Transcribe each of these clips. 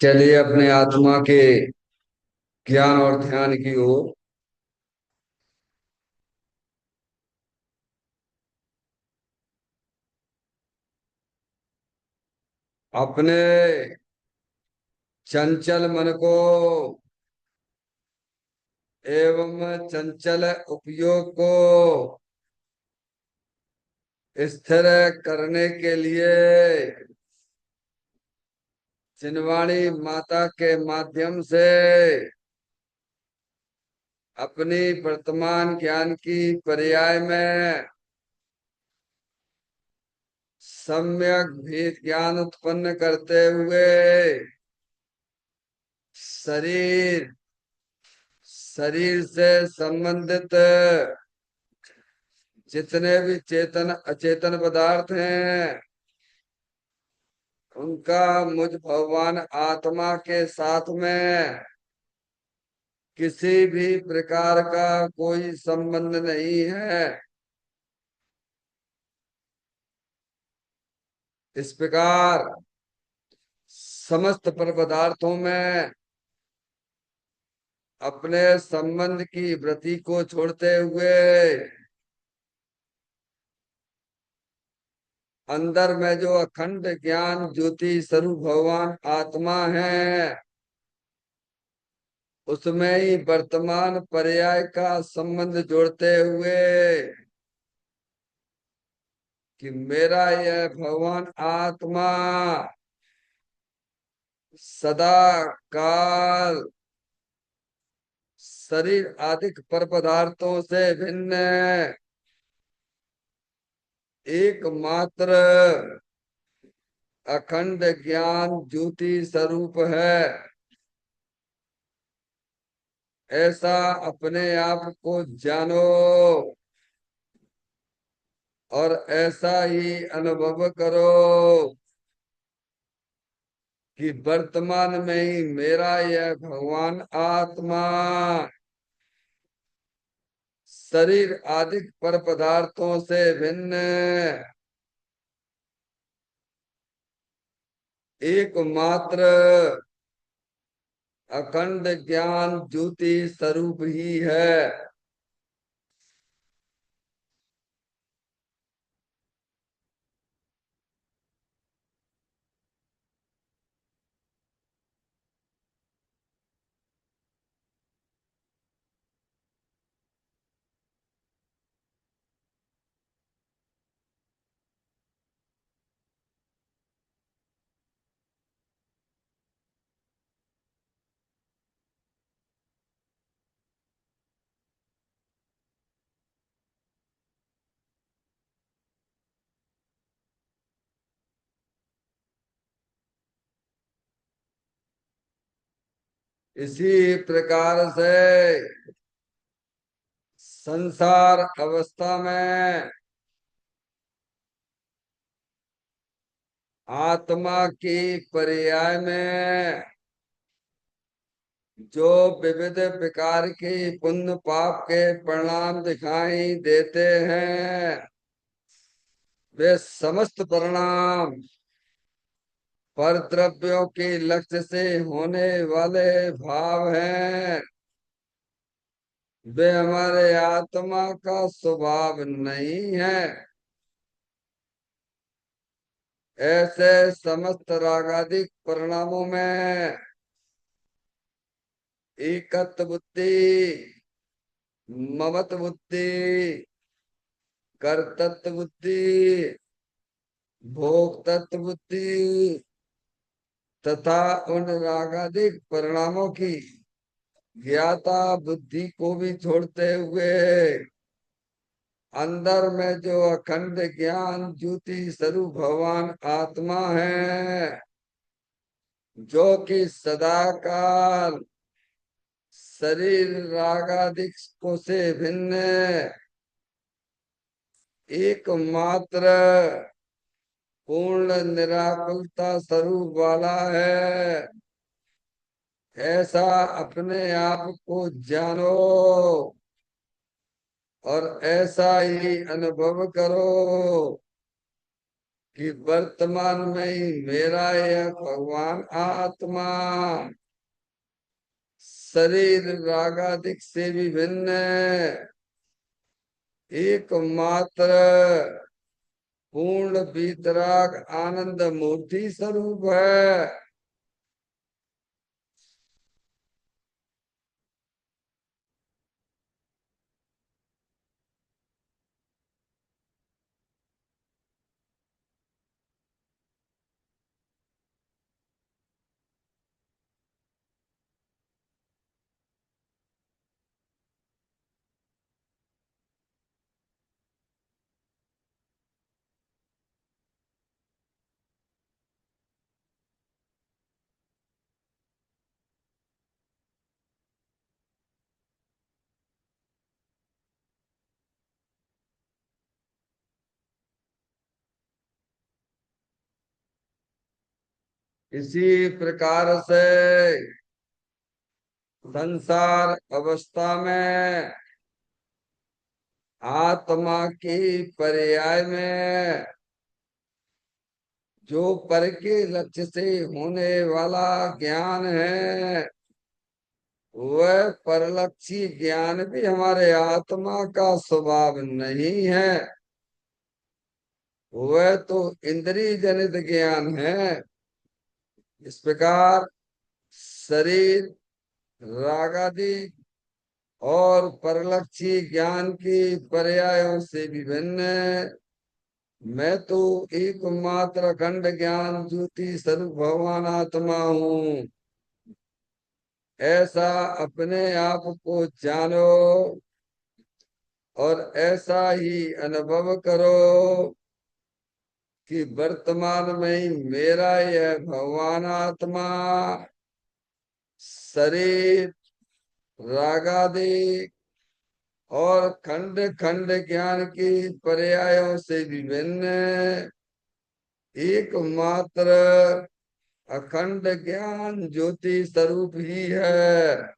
चलिए अपने आत्मा के ज्ञान और ध्यान की ओर। अपने चंचल मन को एवं चंचल उपयोग को स्थिर करने के लिए चिन्वाणी माता के माध्यम से अपनी वर्तमान ज्ञान की पर्याय में सम्यक भेद ज्ञान उत्पन्न करते हुए शरीर शरीर से संबंधित जितने भी चेतन अचेतन पदार्थ हैं उनका मुझ भगवान आत्मा के साथ में किसी भी प्रकार का कोई संबंध नहीं है। इस प्रकार समस्त पर पदार्थों में अपने संबंध की वृत्ति को छोड़ते हुए अंदर में जो अखंड ज्ञान ज्योति स्वरूप भगवान आत्मा है उसमें ही वर्तमान पर्याय का संबंध जोड़ते हुए कि मेरा यह भगवान आत्मा सदा काल शरीर आदि पर पदार्थों से भिन्न एकमात्र अखंड ज्ञान ज्योति स्वरूप है। ऐसा अपने आप को जानो और ऐसा ही अनुभव करो कि वर्तमान में ही मेरा यह भगवान आत्मा शरीर आदि पर पदार्थों से भिन्न एकमात्र अखंड ज्ञान ज्योति स्वरूप ही है। इसी प्रकार से संसार अवस्था में आत्मा की पर्याय में जो विविध प्रकार के पुण्य पाप के परिणाम दिखाई देते हैं वे समस्त परिणाम पर द्रव्यों के लक्ष्य से होने वाले भाव हैं। वे हमारे आत्मा का स्वभाव नहीं है। ऐसे समस्त रागादिक परिणामों में एकत्व बुद्धि ममत्व बुद्धि कर्तृत्व बुद्धि भोक्तृत्व बुद्धि तथा उन रागादिक परिणामों की ज्ञाता बुद्धि को भी छोड़ते हुए अंदर में जो अखंड ज्ञान ज्योति स्वरूप भगवान आत्मा है जो कि सदा काल शरीर रागादिक को से भिन्न एकमात्र पूर्ण निराकुलता स्वरूप वाला है। ऐसा अपने आप को जानो और ऐसा ही अनुभव करो कि वर्तमान में ही मेरा यह भगवान आत्मा शरीर रागादिक से भी भिन्न एकमात्र पूर्ण वीतराग आनंद मूर्ति स्वरूप है। इसी प्रकार से संसार अवस्था में आत्मा की पर्याय में जो पर के लक्ष्य से होने वाला ज्ञान है, वह परलक्षी ज्ञान भी हमारे आत्मा का स्वभाव नहीं है। वह तो इंद्रिय जनित ज्ञान है। इस प्रकार शरीर रागादि और परलक्षी ज्ञान की पर्यायों से विभिन्न मैं तो एकमात्र अखंड ज्ञान ज्योति स्वरूप भगवान आत्मा हूँ, ऐसा अपने आप को जानो और ऐसा ही अनुभव करो कि वर्तमान में ही मेरा यह भगवान आत्मा शरीर रागादि और खंड खंड ज्ञान की पर्यायों से विभिन्न एकमात्र अखंड ज्ञान ज्योति स्वरूप ही है।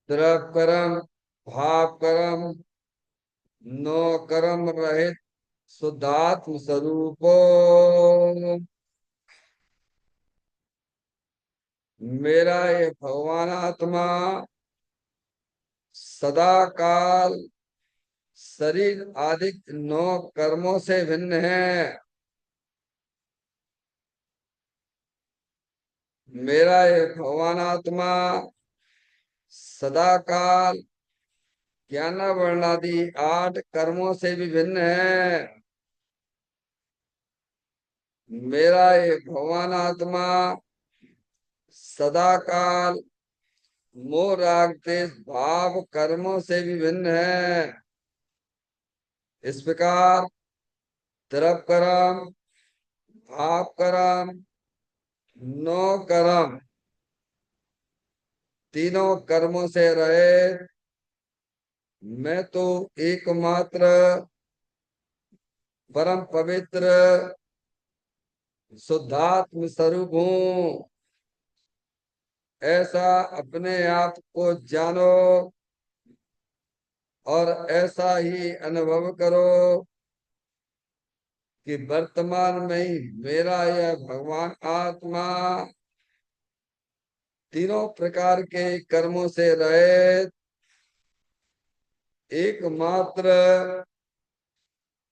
द्रव कर्म भाव कर्म नो कर्म रहित शुद्धात्म स्वरूपो मेरा ये भगवान आत्मा सदा काल शरीर आदि नौ कर्मों से भिन्न है। मेरा ये भगवान आत्मा सदा काल ज्ञान वर्णादि 8 कर्मों से भी भिन्न है। मेरा ये भगवान आत्मा सदा काल मोह राग देश भाव कर्मों से भी भिन्न है। इस प्रकार द्रव कर्म भाव कर्म नो कर्म तीनों कर्मों से रहे मैं तो एकमात्र परम पवित्र शुद्धात्म स्वरूप हूँ, ऐसा अपने आप को जानो और ऐसा ही अनुभव करो कि वर्तमान में ही मेरा यह भगवान आत्मा तीनों प्रकार के कर्मों से रहित एकमात्र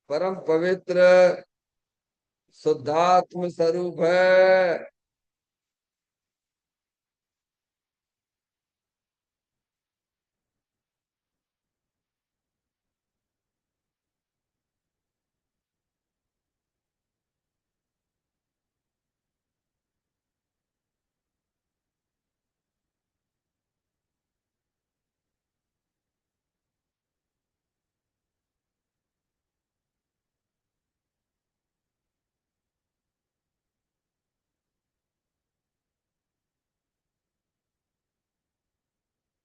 परम पवित्र शुद्धात्म स्वरूप है।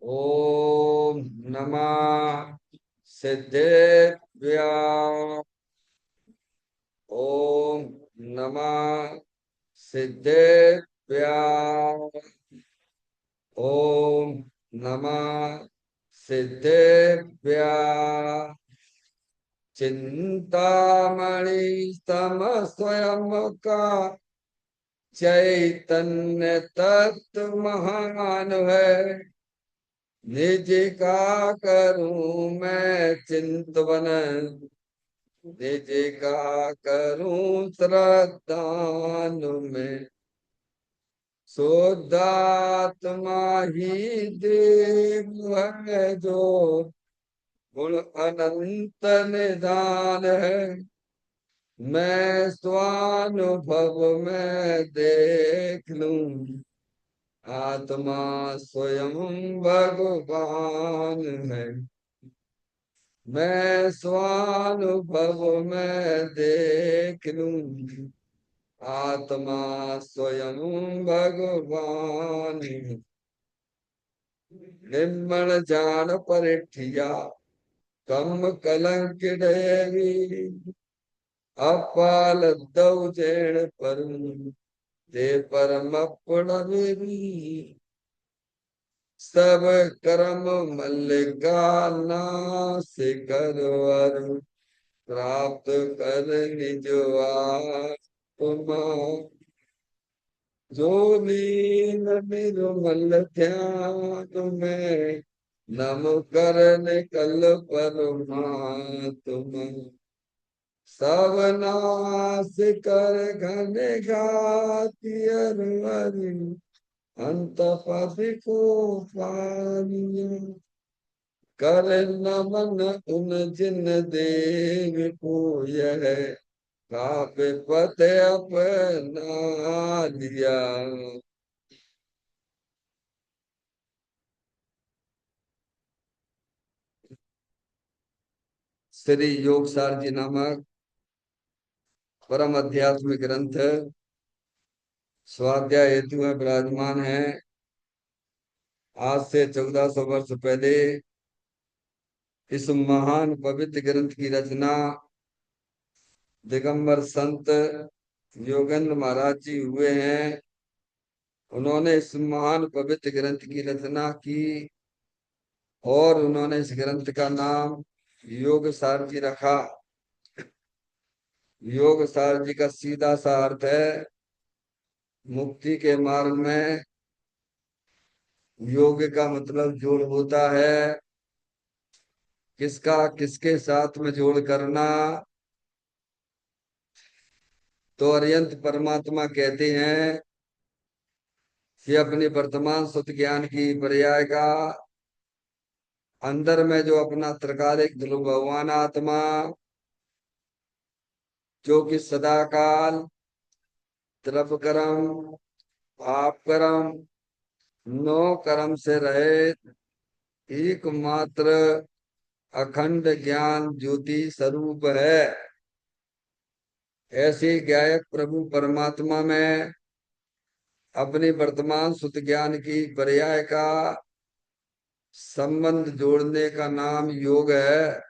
ओम नमः सिद्धेभ्यः। ओम नमः सिद्धेभ्यः। ओम नमः सिद्धेभ्यः। चिंतामणि सम स्वयं का चैतन्य तत्व महान है। निज का करूं मैं चिंतवन, निज का करूं श्रद्धान में। शुद्धात्मा ही देव है जो गुण अनंत निधान है। मैं स्वानुभव में देख लूं, आत्मा स्वयं भगवान है। मैं स्वानुभव में देख लूं, आत्मा स्वयं भगवान है। निर्मल जान परिठिया कम कलंक देवी। अपाल दौ जैन परुं ते परम पुणवी। सब कर्म मल्लिका नाश करवर, प्राप्त कर निज आत्मा। जो लीन निर्मल ध्यान में, नम करन कल परमात्मा। सब नाश कर घन घाति अरहरि, अंत पद को पानिया। कर नमन उन जिन देव को यह, काव्य पद अपना लिया। श्री योगसार जी नामक परम अध्यात्मिक ग्रंथ स्वाध्याय हेतु में विराजमान है। आज से 1400 वर्ष पहले इस महान पवित्र ग्रंथ की रचना दिगंबर संत योगेंद्र महाराज जी हुए हैं। उन्होंने इस महान पवित्र ग्रंथ की रचना की और उन्होंने इस ग्रंथ का नाम योग सार जी रखा। योग सार जी का सीधा सा अर्थ है मुक्ति के मार्ग में योग का मतलब जोड़ होता है। किसका किसके साथ में जोड़ करना, तो अरियंत परमात्मा कहते हैं कि अपने वर्तमान सुत ज्ञान की पर्याय का अंदर में जो अपना त्रिकालिक ध्रुव भगवान आत्मा, जो कि सदा काल द्रव्य कर्म पाप कर्म नो कर्म से रहित एकमात्र अखंड ज्ञान ज्योति स्वरूप है। ऐसे गायक प्रभु परमात्मा में अपने वर्तमान सुत ज्ञान की पर्याय का संबंध जोड़ने का नाम योग है,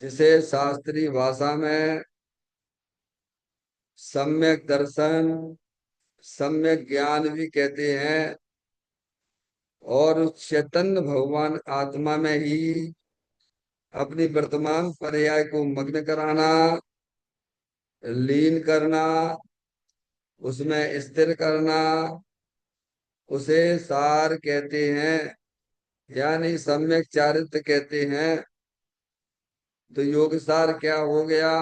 जिसे शास्त्रीय भाषा में सम्यक दर्शन सम्यक ज्ञान भी कहते हैं। और उस चैतन्य भगवान आत्मा में ही अपनी वर्तमान पर्याय को मग्न कराना, लीन करना, उसमें स्थिर करना, उसे सार कहते हैं, यानी सम्यक चारित्र कहते हैं। तो योग सार क्या हो गया?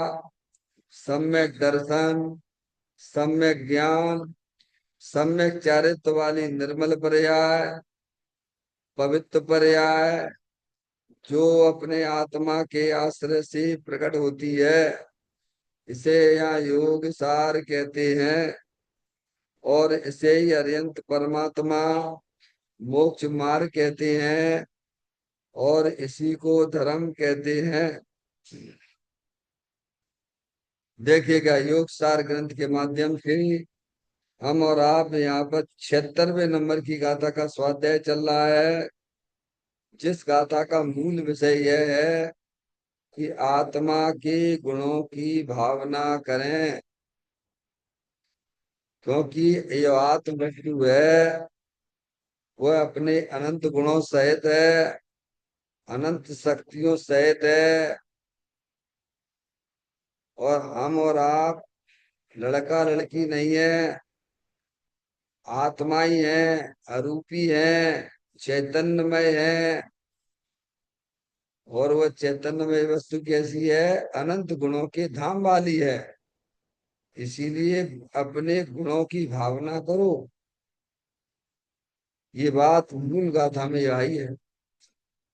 सम्यक दर्शन, सम्यक ज्ञान, सम्यक चारित्र वाली निर्मल पर्याय, पवित्र पर्याय, जो अपने आत्मा के आश्रय से प्रकट होती है, इसे यहाँ योग सार कहते हैं। और इसे ही अरियंत परमात्मा मोक्ष मार्ग कहते हैं और इसी को धर्म कहते हैं। देखिएगा योग सार ग्रंथ के माध्यम से हम और आप यहाँ पर 76वें नंबर की गाथा का स्वाध्याय चल रहा है, जिस गाथा का मूल विषय यह है कि आत्मा के गुणों की भावना करें, क्योंकि ये आत्म वस्तु है, वह अपने अनंत गुणों सहित है, अनंत शक्तियों सहित है। और हम और आप लड़का लड़की नहीं है, आत्मा ही है, अरूपी है, चैतन्यमय है। और वह चैतन्यमय वस्तु कैसी है? अनंत गुणों के धाम वाली है। इसीलिए अपने गुणों की भावना करो। ये बात मूल गाथा में आई है।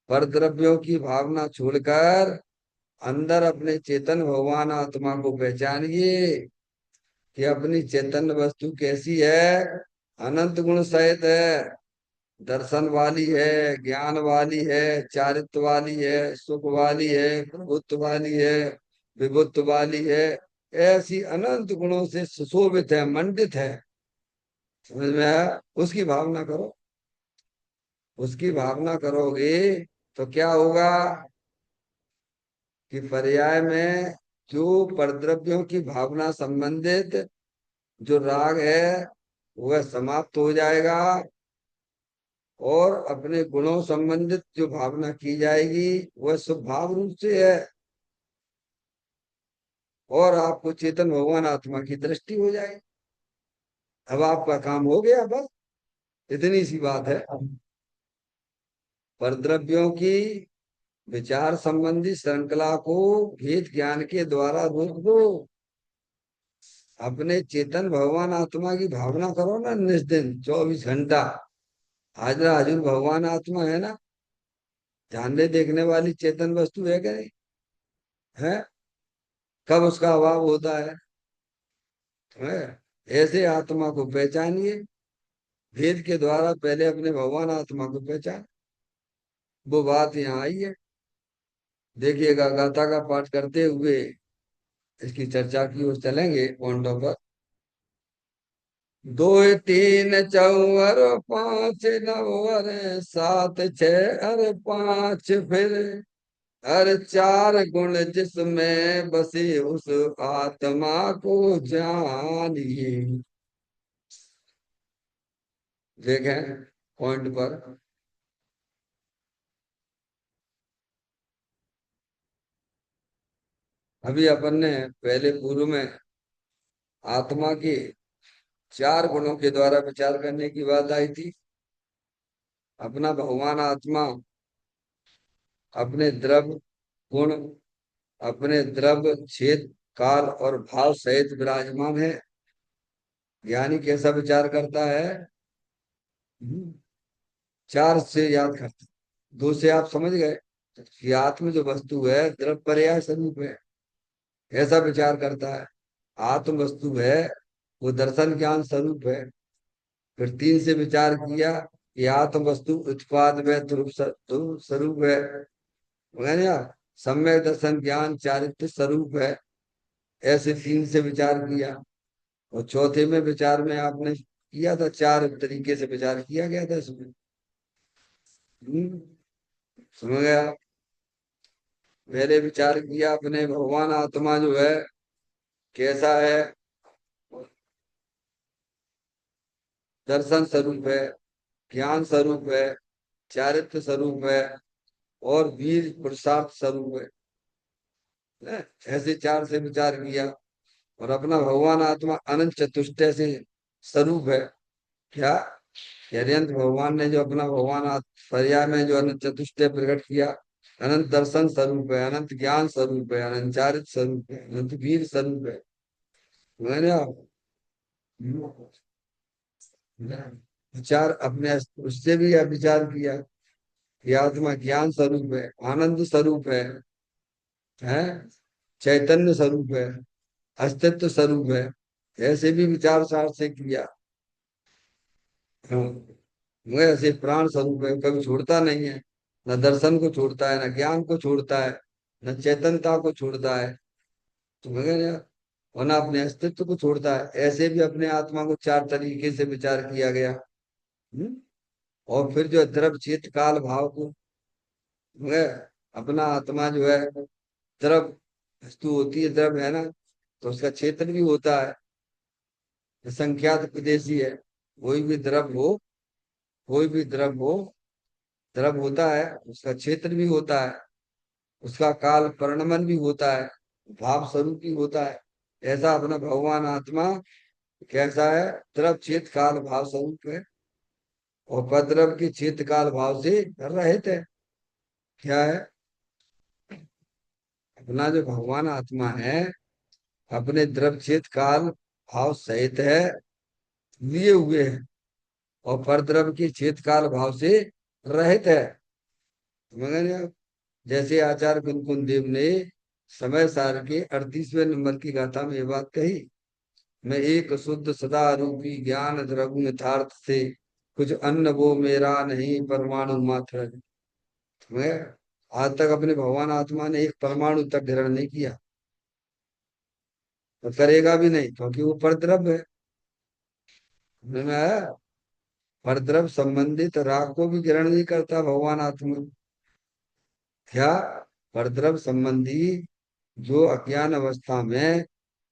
पर द्रव्यों की भावना छोड़कर अंदर अपने चेतन भगवान आत्मा को पहचानिए कि अपनी चेतन वस्तु कैसी है। अनंत गुण सहित है, दर्शन वाली है, ज्ञान वाली है, चारित्र वाली है, सुख वाली है, प्रभुत्व वाली है, विभुत्व वाली है। ऐसी अनंत गुणों से सुशोभित है, मंडित है। समझ में आया? उसकी भावना करो। उसकी भावना करोगे तो क्या होगा कि पर्याय में जो परद्रव्यों की भावना संबंधित जो राग है वह समाप्त हो जाएगा, और अपने गुणों संबंधित जो भावना की जाएगी वह स्वभाव रूप से है, और आपको चेतन भगवान आत्मा की दृष्टि हो जाएगी। अब आपका काम हो गया, बस इतनी सी बात है। परद्रव्यों की विचार संबंधी श्रृंखला को भेद ज्ञान के द्वारा रोक दो। अपने चेतन भगवान आत्मा की भावना करो ना, निस्दिन 24 घंटा। हाजरा हजूर भगवान आत्मा है ना, जानने देखने वाली चेतन वस्तु है क्या? नहीं है? कब उसका अभाव होता है? ऐसे आत्मा को पहचानिए। भेद के द्वारा पहले अपने भगवान आत्मा को पहचान। वो बात यहाँ आई है। देखिएगा, गाथा का पाठ करते हुए इसकी चर्चा की ओर चलेंगे पॉइंटों पर। दो तीन चौवर पांच नौवर सात छह अरे पांच फिर हर चार गुण जिसमें बसे उस आत्मा को जानिए। देखें पॉइंट पर। अभी अपन ने पहले पूर्व में आत्मा के 4 गुणों के द्वारा विचार करने की बात आई थी। अपना भगवान आत्मा अपने द्रव्य गुण, अपने द्रव्य छेद काल और भाव सहित विराजमान है। ज्ञानी कैसा विचार करता है? हम्म, 4 से याद करता। 2 से आप समझ गए कि आत्म जो वस्तु है द्रव्य पर्याय स्वरूप है, ऐसा विचार करता है। आत्म वस्तु है, वो दर्शन ज्ञान स्वरूप है। फिर 3 से विचार किया कि आत्म वस्तु उत्पाद में ध्रुव ध्रुव स्वरूप है ना, सम्यक दर्शन ज्ञान चारित्र स्वरूप है। ऐसे 3 से विचार किया। और चौथे में विचार में आपने किया था, 4 तरीके से विचार किया गया था इसमें। हम्म, समझ गया? पहले विचार किया अपने भगवान आत्मा जो है कैसा है? दर्शन स्वरूप है, ज्ञान स्वरूप है, चारित्र स्वरूप है, और वीर पुरुषार्थ स्वरूप है। ऐसे 4 से विचार किया। और अपना भगवान आत्मा अनंत चतुष्टय से स्वरूप है। क्या? अनंत भगवान ने जो अपना भगवान पर्याय में जो अनंत चतुष्टय प्रकट किया, अनंत दर्शन स्वरूप है, अनंत ज्ञान स्वरूप है, अनंत चारित्र स्वरूप है, अनंत वीर स्वरूप है। मैंने विचार अपने उससे भी यह विचार किया कि आत्मा ज्ञान स्वरूप है, आनंद स्वरूप है, चैतन्य स्वरूप है, अस्तित्व स्वरूप है। ऐसे भी विचार सार से किया। हाँ, वह ऐसे प्राण स्वरूप है, कभी छोड़ता नहीं है। न दर्शन को छोड़ता है, न ज्ञान को छोड़ता है, न चेतनता को छोड़ता है। तो मगर यार, वरना अपने अस्तित्व को छोड़ता है। ऐसे भी अपने आत्मा को चार तरीके से विचार किया गया। हम्म? और फिर जो है द्रव चेत काल भाव को जो है, अपना आत्मा जो है द्रव वस्तु होती है, द्रव है ना, तो उसका क्षेत्र भी होता है, संख्यात विदेशी है। कोई भी द्रव हो, कोई भी द्रव हो, द्रव होता है, उसका क्षेत्र भी होता है, उसका काल परिणमन भी होता है, भाव स्वरूप भी होता है। ऐसा अपना भगवान आत्मा कैसा है? द्रव चेत काल भाव स्वरूप है, और पद्रव के चेत काल भाव से रहित है। क्या है? अपना जो भगवान आत्मा है, अपने द्रव चेत काल भाव सहित है, लिए हुए है, और परद्रव के चेत काल भाव से रहित है। मगर जैसे आचार्य कुंकुन देव ने समय सार के 38वें नंबर की गाथा में ये बात कही, मैं एक शुद्ध सदा रूपी ज्ञान द्रगुण यथार्थ से, कुछ अन्न वो मेरा नहीं परमाणु मात्र है। मैं आज तक अपने भगवान आत्मा ने एक परमाणु तक ग्रहण नहीं किया, और करेगा भी नहीं, क्योंकि वो परद्रव है। मैं परद्रव संबंधित राग को भी ग्रहण नहीं करता भगवान आत्मा। क्या? परद्रव संबंधी जो अज्ञान अवस्था में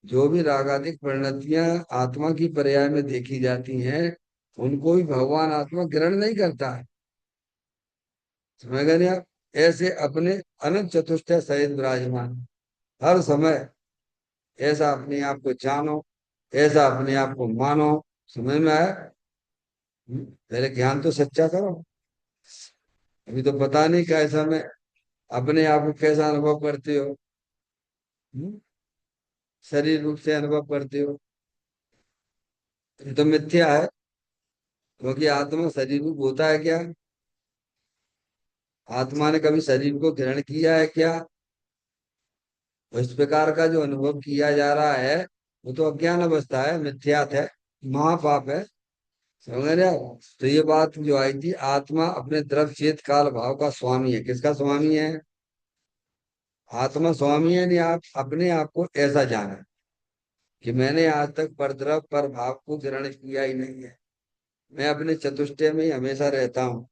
जो भी रागादिक परिणतियां आत्मा की पर्याय में देखी जाती हैं, उनको भी भगवान आत्मा ग्रहण नहीं करता है। समझ गए नहीं आप? ऐसे अपने अनंत चतुष्टय सहित विराजमान हर समय। ऐसा अपने आप को जानो, ऐसा अपने आप को मानो। समझ में आया? पहले ज्ञान तो सच्चा करो। अभी तो पता नहीं कैसा में अपने आप को कैसा अनुभव करते हो। हम्म? शरीर रूप से अनुभव करते हो, ये तो मिथ्या है। क्योंकि आत्मा शरीर रूप होता है क्या? आत्मा ने कभी शरीर को ग्रहण किया है क्या? तो इस प्रकार का जो अनुभव किया जा रहा है, वो तो अज्ञान अवस्था है, मिथ्यात है, महापाप है। समझ रहे हो? तो ये बात जो आई थी, आत्मा अपने द्रव चेत काल भाव का स्वामी है। किसका स्वामी है? आत्मा स्वामी है। नहीं, आप अपने आप को ऐसा जाना कि मैंने आज तक परद्रव पर भाव को ग्रहण किया ही नहीं है, मैं अपने चतुष्टय में ही हमेशा रहता हूँ।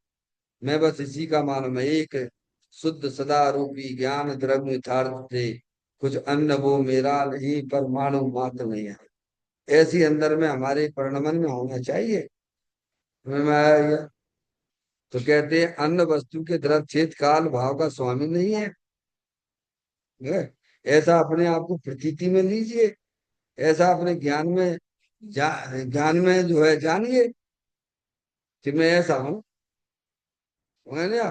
मैं बस इसी का मालूम है, एक शुद्ध सदा रूपी ज्ञान द्रव्य यथार्थ से, कुछ अन्न वो मेरा नहीं परमाणु मात्र नहीं है। ऐसी अंदर में हमारे परिणमन में होना चाहिए। समझ में आया ये? तो कहते हैं अन्न वस्तु के द्रव चेत काल भाव का स्वामी नहीं है। है? ऐसा अपने आप को प्रतीति में लीजिए, ऐसा अपने ज्ञान में ज्ञान में जो है जानिए कि मैं ऐसा हूँ। समझ लिया?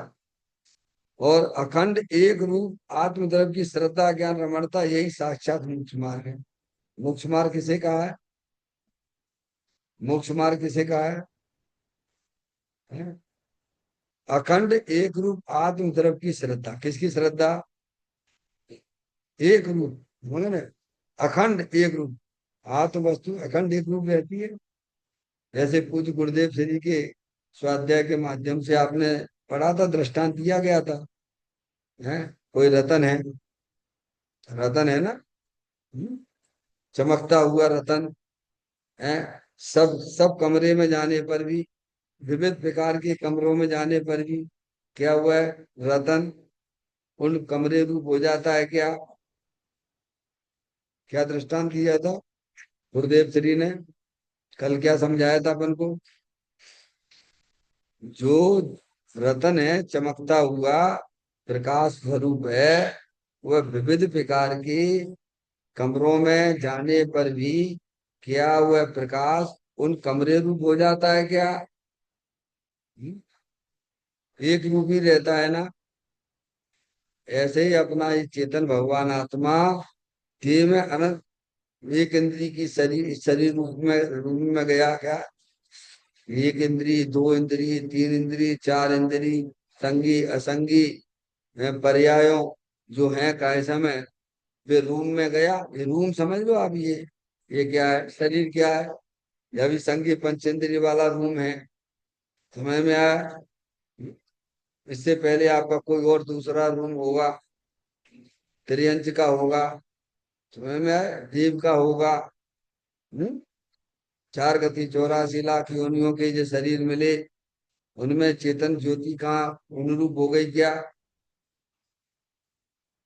और अखंड एक रूप आत्मद्रव की श्रद्धा ज्ञान रमणता, यही साक्षात मोक्ष मार्ग है। मोक्ष मार्ग किसे कहा है? मोक्ष मार्ग किसे कहा है? हैं? अखंड एक रूप आत्मद्रव की श्रद्धा। किसकी श्रद्धा? एक रूप, समझे ना? अखंड एक रूप आत्म वस्तु अखंड एक रूप रहती है। जैसे पूज्य गुरुदेव श्री के स्वाध्याय के माध्यम से आपने पढ़ा था, दृष्टांत दिया गया था। है? कोई रतन है, रतन है ना, चमकता हुआ रतन है। सब सब कमरे में जाने पर भी, विविध प्रकार के कमरों में जाने पर भी क्या हुआ है? रतन उन कमरे रूप हो जाता है क्या? क्या दृष्टांत दिया था गुरुदेव श्री ने? कल क्या समझाया था अपन को? जो रतन है, चमकता हुआ प्रकाश स्वरूप है, वह विविध प्रकार के कमरों में जाने पर भी क्या वह प्रकाश उन कमरे रूप हो जाता है क्या? हम्म? एक रूप ही रहता है ना। ऐसे ही अपना ये चेतन भगवान आत्मा देह में अनंत, एक इंद्री की शरीर शरीर रूप में गया क्या? एक इंद्री, दो इंद्री, तीन इंद्री, चार इंद्री, संगी असंगी पर्यायों जो है काय समय, वे रूम में गया। ये रूम समझ लो आप, ये क्या है? शरीर क्या है? यह भी संगी पंचेंद्रिय वाला रूम है। समझ में आया? इससे पहले आपका कोई और दूसरा रूम होगा, त्रियंच का होगा। समझ में आए, जीव का होगा। हम्म। 4 गति 84 लाख योनियों के जो शरीर मिले, उनमें चेतन ज्योति कहाँ अनुरूप हो गई क्या?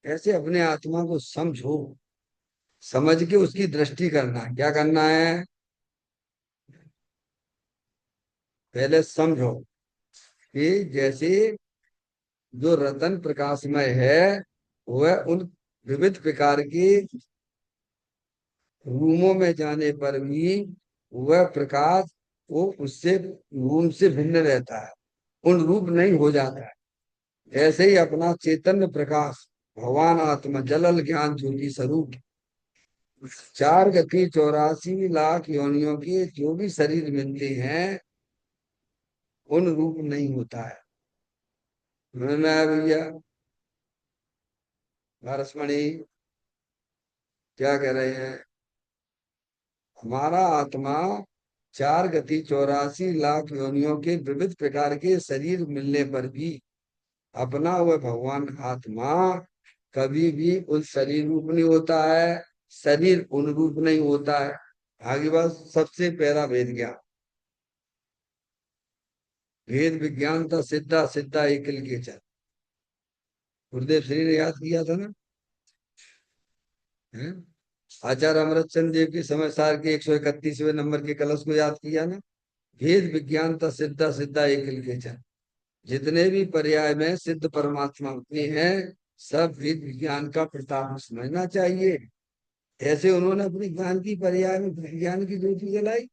ऐसे अपने आत्मा को समझो, समझ के उसकी दृष्टि करना है। क्या करना है? पहले समझो कि जैसे जो रतन प्रकाशमय है, वह उन विविध प्रकार के रूमों में जाने पर भी वह प्रकाश, वो उससे रूम से भिन्न रहता है, उन रूप नहीं हो जाता है। ऐसे ही अपना चैतन्य प्रकाश भगवान आत्मा जलल ज्ञान ज्योति स्वरूप 4 गति 84 लाख योनियों के जो भी शरीर मिलते हैं, उन रूप नहीं होता है। समझ में आया भैया? पारसमणि क्या कह रहे हैं? हमारा आत्मा 4 गति 84 लाख योनियों के विविध प्रकार के शरीर मिलने पर भी अपना वह भगवान आत्मा कभी भी उस शरीर रूप नहीं होता है, शरीर उन रूप नहीं होता है। आगे बात सबसे पहला भेद ज्ञान, भेद विज्ञान था सिद्धा सिद्धा एकल के चल। गुरुदेव श्री ने याद किया था ना, है? आचार्य अमृतचंद देव के समय सार के 131वें नंबर के कलश को याद किया ना। भेद विज्ञान था सिद्धा सिद्धा एकल के चल। जितने भी पर्याय में सिद्ध परमात्मा होते हैं, सब वेद विज्ञान का प्रताप समझना चाहिए। ऐसे उन्होंने अपनी ज्ञान की पर्याय में विज्ञान की ज्योति जलाई।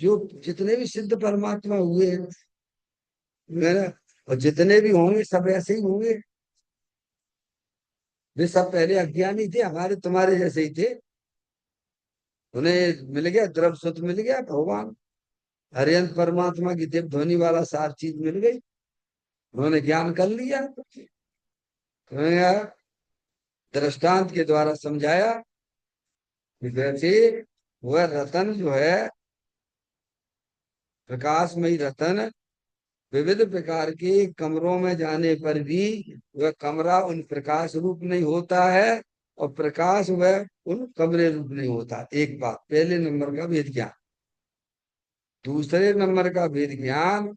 जो जितने भी सिद्ध परमात्मा हुए हैं, है ना, और जितने भी होंगे सब ऐसे ही होंगे। वे सब पहले अज्ञानी थे, हमारे तुम्हारे जैसे ही थे। उन्हें मिल गया द्रव सुख, मिल गया भगवान हरियंत परमात्मा की दिव्य ध्वनि वाला सार चीज मिल गई। उन्होंने ज्ञान कर लिया। उन्होंने दृष्टांत के द्वारा समझाया कि वैसे वह रतन जो है, प्रकाशमयी रतन, विविध प्रकार के कमरों में जाने पर भी वह कमरा उन प्रकाश रूप नहीं होता है, और प्रकाश वह उन कमरे रूप नहीं होता। एक बात पहले नंबर का भेद ज्ञान। दूसरे नंबर का भेद ज्ञान,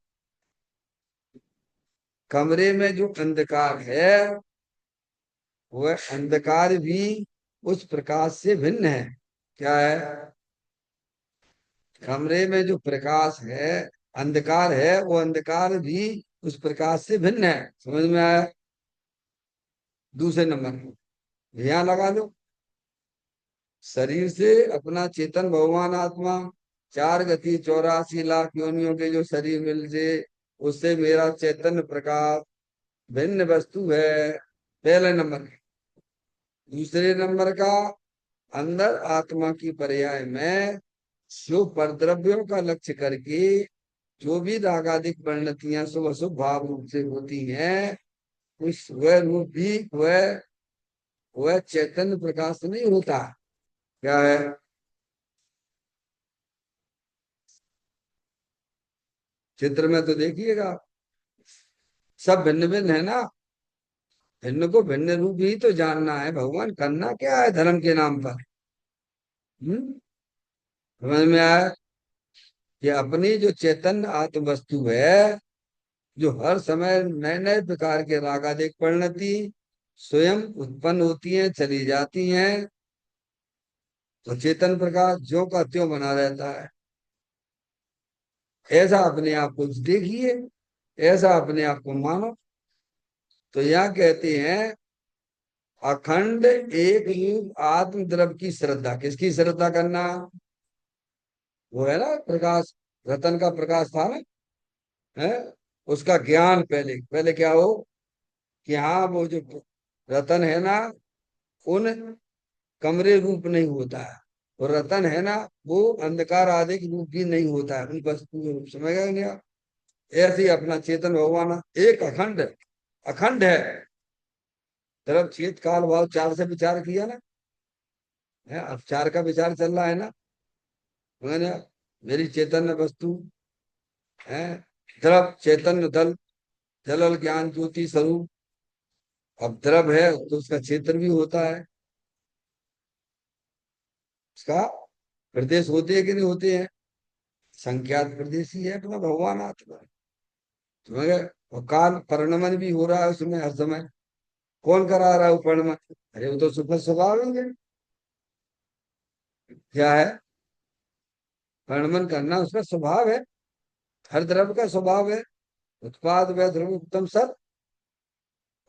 कमरे में जो अंधकार है, वह अंधकार भी उस प्रकाश से भिन्न है। क्या है? कमरे में जो प्रकाश है, अंधकार है, वो अंधकार भी उस प्रकाश से भिन्न है। समझ में आया? दूसरे नंबर यहाँ लगा दो, शरीर से अपना चेतन भगवान आत्मा 4 गति 84 लाख योनियों के जो शरीर मिल से, उससे मेरा चैतन्य प्रकाश भिन्न वस्तु है, पहले नंबर। दूसरे नंबर का, अंदर आत्मा की पर्याय में जो परद्रव्यों का लक्ष्य करके जो भी रागादिक परिणतियां शुभ अशुभ भाव रूप से होती हैं, उस वह रूप भी वह चैतन्य प्रकाश नहीं होता। क्या है? चित्र में तो देखिएगा, सब भिन्न भिन्न है ना। भिन्न को भिन्न रूप ही तो जानना है, भगवान करना क्या है धर्म के नाम पर। हम्म। समझ में आया कि अपनी जो चैतन्य आत्म वस्तु है, जो हर समय नए नए प्रकार के रागादिक परिणति स्वयं उत्पन्न होती हैं, चली जाती हैं, तो चेतन प्रकाश ज्यों का त्यों बना रहता है। ऐसा अपने आप को देखिए, ऐसा अपने आप को मानो। तो यहाँ कहते हैं अखंड एक रूप आत्म द्रव की श्रद्धा। किसकी श्रद्धा करना? वो है ना प्रकाश, रतन का प्रकाश था ना, है? उसका ज्ञान पहले पहले क्या हो कि हाँ, वो जो रतन है ना, उन कमरे रूप नहीं होता है। और रतन है ना, वो अंधकार आदि के रूप भी नहीं होता है, उन वस्तु के रूप। समझ गए क्या? ऐसे ही अपना चेतन भगवान एक अखंड अखंड है। तरफ चेत काल भाव चार से विचार किया ना, है? अब चार का विचार चल रहा है ना। मैंने मेरी चैतन्य वस्तु है, द्रव चैतन्य दल, जलल ज्ञान ज्योति स्वरूप। अब द्रव है तो उसका क्षेत्र भी होता है। उसका प्रदेश होते हैं कि नहीं होते हैं? संख्यात प्रदेश ही है अपना भगवान आत्मा। समझ गए? और काल परिणमन भी हो रहा है उसमें हर समय। कौन करा रहा है वो परिणमन? अरे वो तो सुपर स्वभाव ही है। क्या है? परिणमन करना उसका स्वभाव है। हर द्रव्य का स्वभाव है। उत्पाद व द्रव्य उत्तम सत,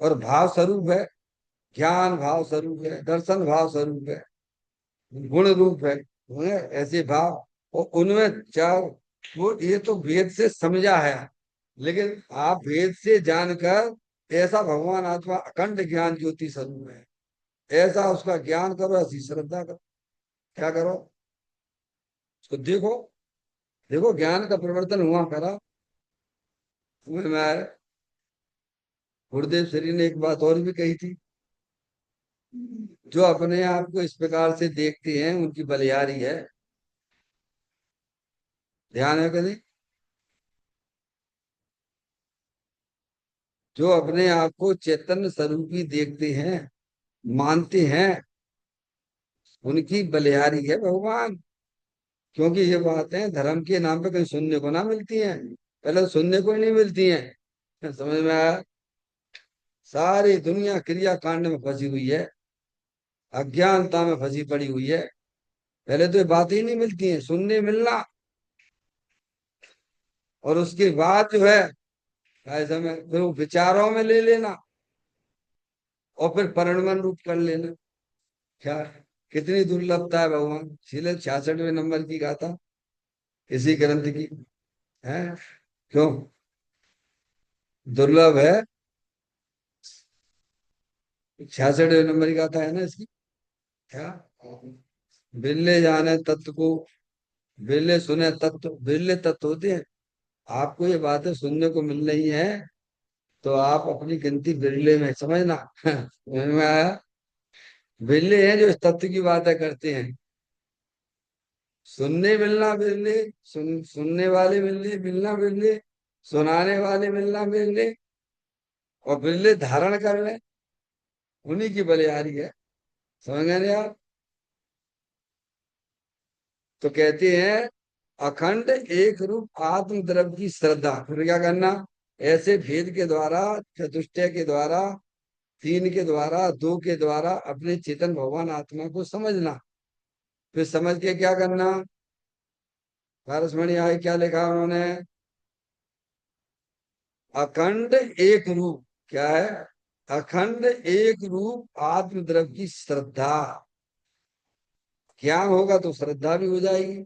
और भाव स्वरूप है। ज्ञान भाव स्वरूप है, दर्शन भाव स्वरूप है, गुण रूप है ऐसे भाव। और उनमें चार, वो ये तो वेद से समझा है, लेकिन आप वेद से जानकर ऐसा भगवान आत्मा अखंड ज्ञान ज्योति स्वरूप है, ऐसा उसका ज्ञान करो, ऐसी श्रद्धा करो। क्या करो? उसको देखो। देखो ज्ञान का परिवर्तन हुआ करा। समझ में आया? गुरुदेव श्री ने एक बात और भी कही थी, जो अपने आप को इस प्रकार से देखते हैं उनकी बलिहारी है। ध्यान है कि नहीं? जो अपने आप को चैतन्य स्वरूपी देखते हैं, मानते हैं, उनकी बलिहारी है भगवान। क्योंकि ये बातें धर्म के नाम पे कहीं सुनने को ना मिलती हैं। पहले तो सुनने को ही नहीं मिलती हैं। समझ में आया? सारी दुनिया क्रिया कांड में फंसी हुई है, अज्ञानता में फंसी पड़ी हुई है। पहले तो ये बातें ही नहीं मिलती हैं, सुनने मिलना, और उसके बाद जो है ऐसे में फिर वो विचारों में ले लेना, और फिर परिणमन रूप कर लेना। क्या? कितनी दुर्लभता है भगवान, इसीलिए 66वें नंबर की गाथा इसी ग्रंथ की है। क्यों दुर्लभ है? 66वें नंबर की गाथा है ना इसकी। क्या? बिरले जाने तत्व को, बिरले सुने तत्व, बिरले तत्व होते हैं। आपको ये बातें सुनने को मिल रही है, तो आप अपनी गिनती बिरले में समझना। समझ में आया? बिरले हैं जो इस तत्व की बातें करते हैं। सुनने मिलना बिरले, सुनने वाले मिलने मिलना बिरले, सुनाने वाले मिलना बिरले, और बिरले धारण कर ले, उन्हीं की बलिहारी है। समझ गए नहीं आप? तो कहते हैं अखंड एक रूप आत्म द्रव्य की श्रद्धा। फिर क्या करना? ऐसे भेद के द्वारा, चतुष्टय के द्वारा, तीन के द्वारा, दो के द्वारा अपने चेतन भगवान आत्मा को समझना। फिर समझ के क्या करना? पारसमणि आय क्या लिखा उन्होंने? अखंड एक रूप, क्या है? अखंड एक रूप आत्म द्रव्य की श्रद्धा। ज्ञान होगा तो श्रद्धा भी हो जाएगी।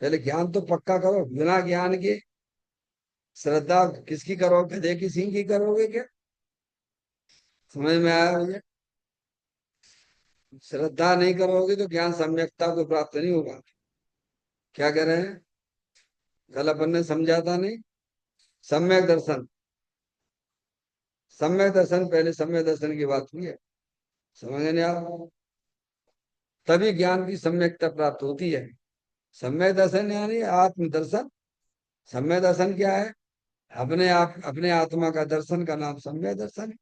पहले ज्ञान तो पक्का करो, बिना ज्ञान के श्रद्धा किसकी करोगे? गधे की सिंह की करोगे क्या? समझ में आया भैया? श्रद्धा नहीं करोगे तो ज्ञान सम्यकता को प्राप्त नहीं होगा। क्या कह रहे हैं? कल अपन ने समझा था नहीं? सम्यक दर्शन, सम्यक दर्शन, पहले सम्यक दर्शन की बात हुई है। समझ नहीं आप? तभी ज्ञान की सम्यकता प्राप्त होती है। सम्यक दर्शन यानी आत्म दर्शन। सम्यक दर्शन क्या है? अपने आप, अपने आत्मा का दर्शन का नाम सम्यक दर्शन है।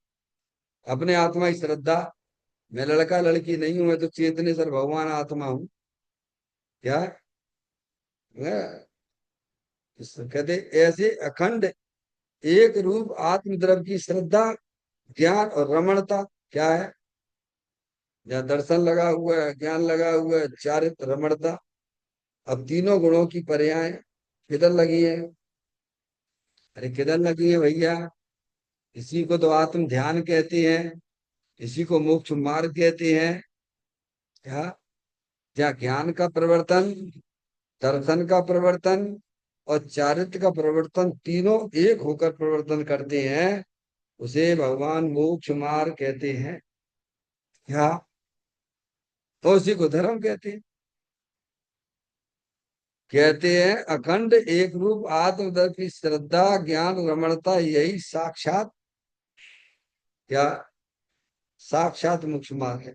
अपने आत्मा की श्रद्धा। मैं लड़का लड़की नहीं हूं, मैं तो चेतनेश्वर भगवान आत्मा हूँ। क्या? कहते ऐसे अखंड एक रूप आत्मद्रव्य की श्रद्धा, ज्ञान और रमणता। क्या है? जहाँ दर्शन लगा हुआ है, ज्ञान लगा हुआ है, चारित्र, रमणता। अब तीनों गुणों की पर्याय किधर लगी है? अरे किधर लगी है भैया? इसी को तो आत्म ध्यान कहते हैं, इसी को मोक्ष मार्ग कहते हैं। क्या? जहाँ ज्ञान का प्रवर्तन, दर्शन का प्रवर्तन और चारित्र का प्रवर्तन तीनों एक होकर प्रवर्तन करते हैं, उसे भगवान मोक्ष मार्ग कहते हैं। क्या? तो उसी को धर्म कहते हैं। कहते हैं अखंड एक रूप आत्मदर्श की श्रद्धा, ज्ञान, रमणता, यही साक्षात, क्या? साक्षात मोक्ष मार्ग है।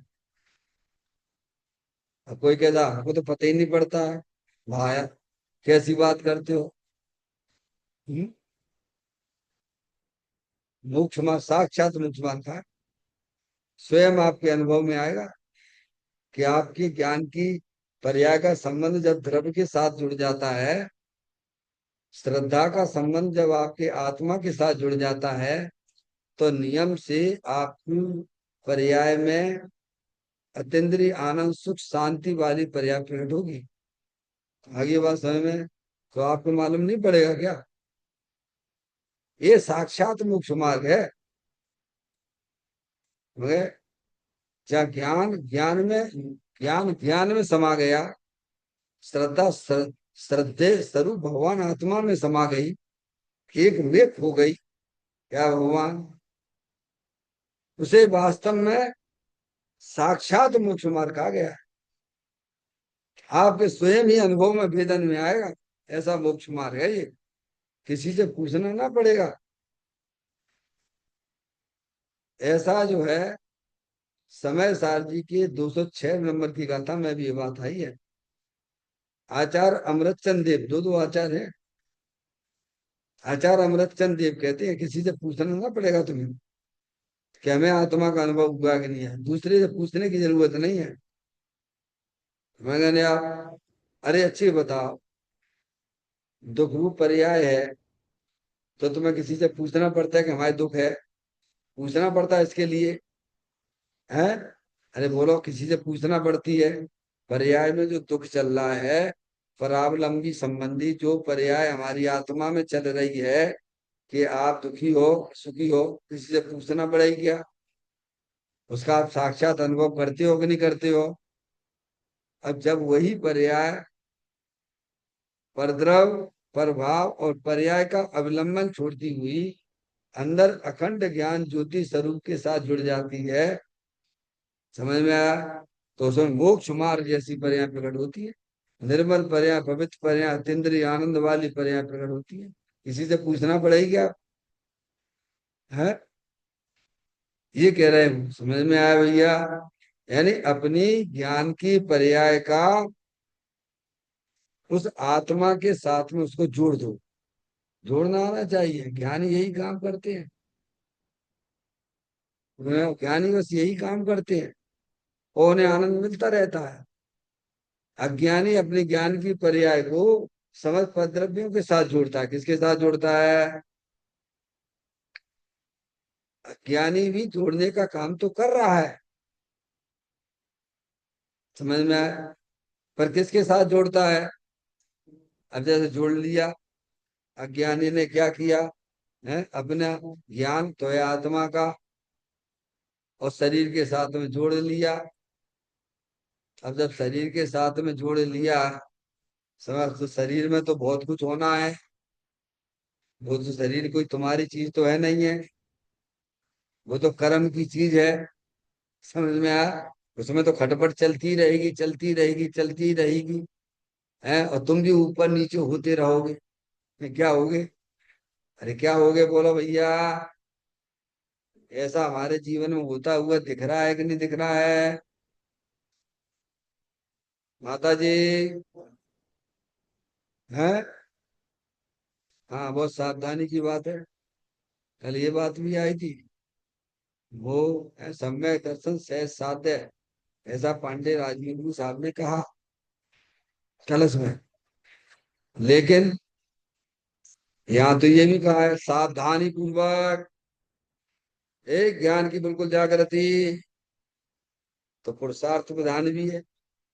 अब कोई कहता हमको तो पता ही नहीं पड़ता है। भाया, कैसी बात करते हो? हम्म? मोक्ष मार्ग, साक्षात मोक्ष मार्ग का स्वयं आपके अनुभव में आएगा कि आपकी ज्ञान की पर्याय का संबंध जब द्रव्य के साथ जुड़ जाता है, श्रद्धा का संबंध जब आपके आत्मा के साथ जुड़ जाता है, तो नियम से आपकी पर्याय में अतीन्द्रिय आनंद सुख शांति वाली पर्याय प्रकट होगी। आगे बात समझ में तो आपको मालूम नहीं पड़ेगा क्या? ये साक्षात मोक्ष मार्ग है। मगर जहाँ ज्ञान में समा गया, श्रद्धा श्रद्धे स्वरूप भगवान आत्मा में समा गई, एक वेक हो गई, क्या भगवान, उसे वास्तव में साक्षात मोक्ष मार्ग कहा गया है। आपके स्वयं ही अनुभव में भेदन में आएगा, ऐसा मोक्ष मार्ग है ये, किसी से पूछना ना पड़ेगा। ऐसा जो है समय सार जी के 206 नंबर की गाथा में भी ये बात आई है। आचार्य अमृतचंद देव, दो आचार्य हैं, आचार्य अमृतचंद देव कहते हैं किसी से पूछना ना पड़ेगा तुम्हें कि हमें आत्मा का अनुभव हुआ कि नहीं है, दूसरे से पूछने की जरूरत नहीं है। मैंने आप, अरे अच्छी बताओ, दुख रूप पर्याय है तो तुम्हें किसी से पूछना पड़ता है कि हमारे दुख है, पूछना पड़ता है इसके लिए है? अरे बोलो, किसी से पूछना पड़ती है? पर्याय में जो दुख चल रहा है, परावलंबी संबंधी जो पर्याय हमारी आत्मा में चल रही है कि आप दुखी हो सुखी हो, किसी से पूछना पड़ेगा क्या? उसका आप साक्षात अनुभव करते हो कि नहीं करते हो? अब जब वही पर्याय परद्रव प्रभाव और पर्याय का अवलंबन छोड़ती हुई अंदर अखंड ज्ञान ज्योति स्वरूप के साथ जुड़ जाती है, समझ में आया, तो उसमें मोक्ष मार्ग जैसी पर्याय प्रकट होती है। निर्मल पर्याय, पवित्र पर्याय, अतीन्द्रिय आनंद वाली पर्याय प्रकट होती है। किसी से पूछना पड़ेगी क्या है? ये कह रहे हैं, समझ में आया भैया? यानी अपनी ज्ञान की पर्याय का उस आत्मा के साथ में उसको जोड़ दो, जोड़ना आना चाहिए। ज्ञानी यही काम करते हैं, ज्ञानी बस यही काम करते हैं और उन्हें आनंद मिलता रहता है। अज्ञानी अपने ज्ञान की पर्याय को समझ पद्रव्यों के साथ जोड़ता है। किसके साथ जोड़ता है? अज्ञानी भी जोड़ने का काम तो कर रहा है, समझ में आया, पर किसके साथ जोड़ता है? अब जैसे जोड़ लिया, अज्ञानी ने क्या किया है, अपना ज्ञान तो है आत्मा का और शरीर के साथ में जोड़ लिया। अब जब शरीर के साथ में जोड़ लिया, समझ, तो शरीर में तो बहुत कुछ होना है, वो तो शरीर कोई तुम्हारी चीज तो है नहीं है, वो तो कर्म की चीज है, समझ में आया। उसमें तो खटपट चलती रहेगी चलती रहेगी चलती रहेगी, है, और तुम भी ऊपर नीचे होते रहोगे। क्या होगे? अरे क्या होगे बोलो भैया? ऐसा हमारे जीवन में होता हुआ दिख रहा है कि नहीं दिख रहा है? माता जी है। हाँ, बहुत सावधानी की बात है। कल ये बात भी आई थी, वो है सम्यक दर्शन सहज साध्य, ऐसा पांडे राजनीति साहब ने कहा कलश में। लेकिन यहाँ तो ये भी कहा है सावधानी पूर्वक, एक ज्ञान की बिल्कुल जागृति, तो पुरुषार्थ विधान भी है।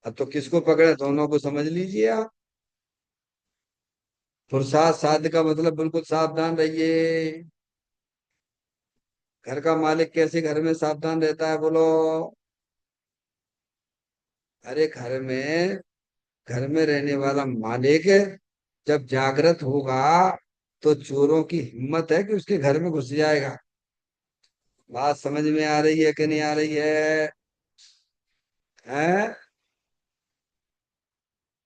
अब तो किसको पकड़े, दोनों को समझ लीजिए आप। पुरुषार्थ साध्य का मतलब बिल्कुल सावधान रहिए। घर का मालिक कैसे घर में सावधान रहता है बोलो? अरे घर में रहने वाला मालिक जब जागृत होगा तो चोरों की हिम्मत है कि उसके घर में घुस जाएगा। बात समझ में आ रही है कि नहीं आ रही है? हैं?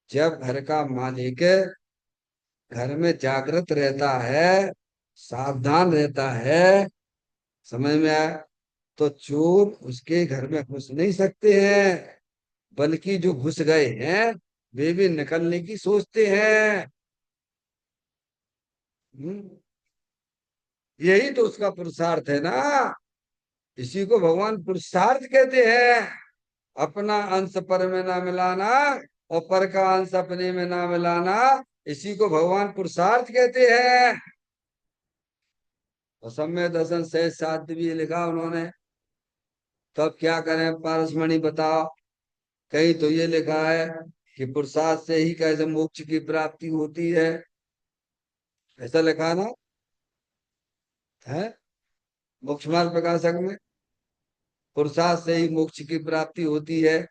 जब घर का मालिक घर में जागृत रहता है, सावधान रहता है, समझ में आया, तो चोर उसके घर में घुस नहीं सकते हैं, बल्कि जो घुस गए हैं वे भी निकलने की सोचते हैं। हम्म, यही तो उसका पुरुषार्थ है ना, इसी को भगवान पुरुषार्थ कहते हैं। अपना अंश पर में ना मिलाना, और पर का अंश अपने में ना मिलाना, इसी को भगवान पुरुषार्थ कहते हैं। और सम्यक दर्शन सहज साध्य भी लिखा उन्होंने। तो अब क्या करें पारसमणि बताओ। कहीं तो ये लिखा है कि पुरुषार्थ से ही कैसे मोक्ष की प्राप्ति होती है, ऐसा लिखा है ना, है मोक्ष मार्ग प्रकाशक में। पुरुषार्थ से ही मोक्ष की प्राप्ति होती है।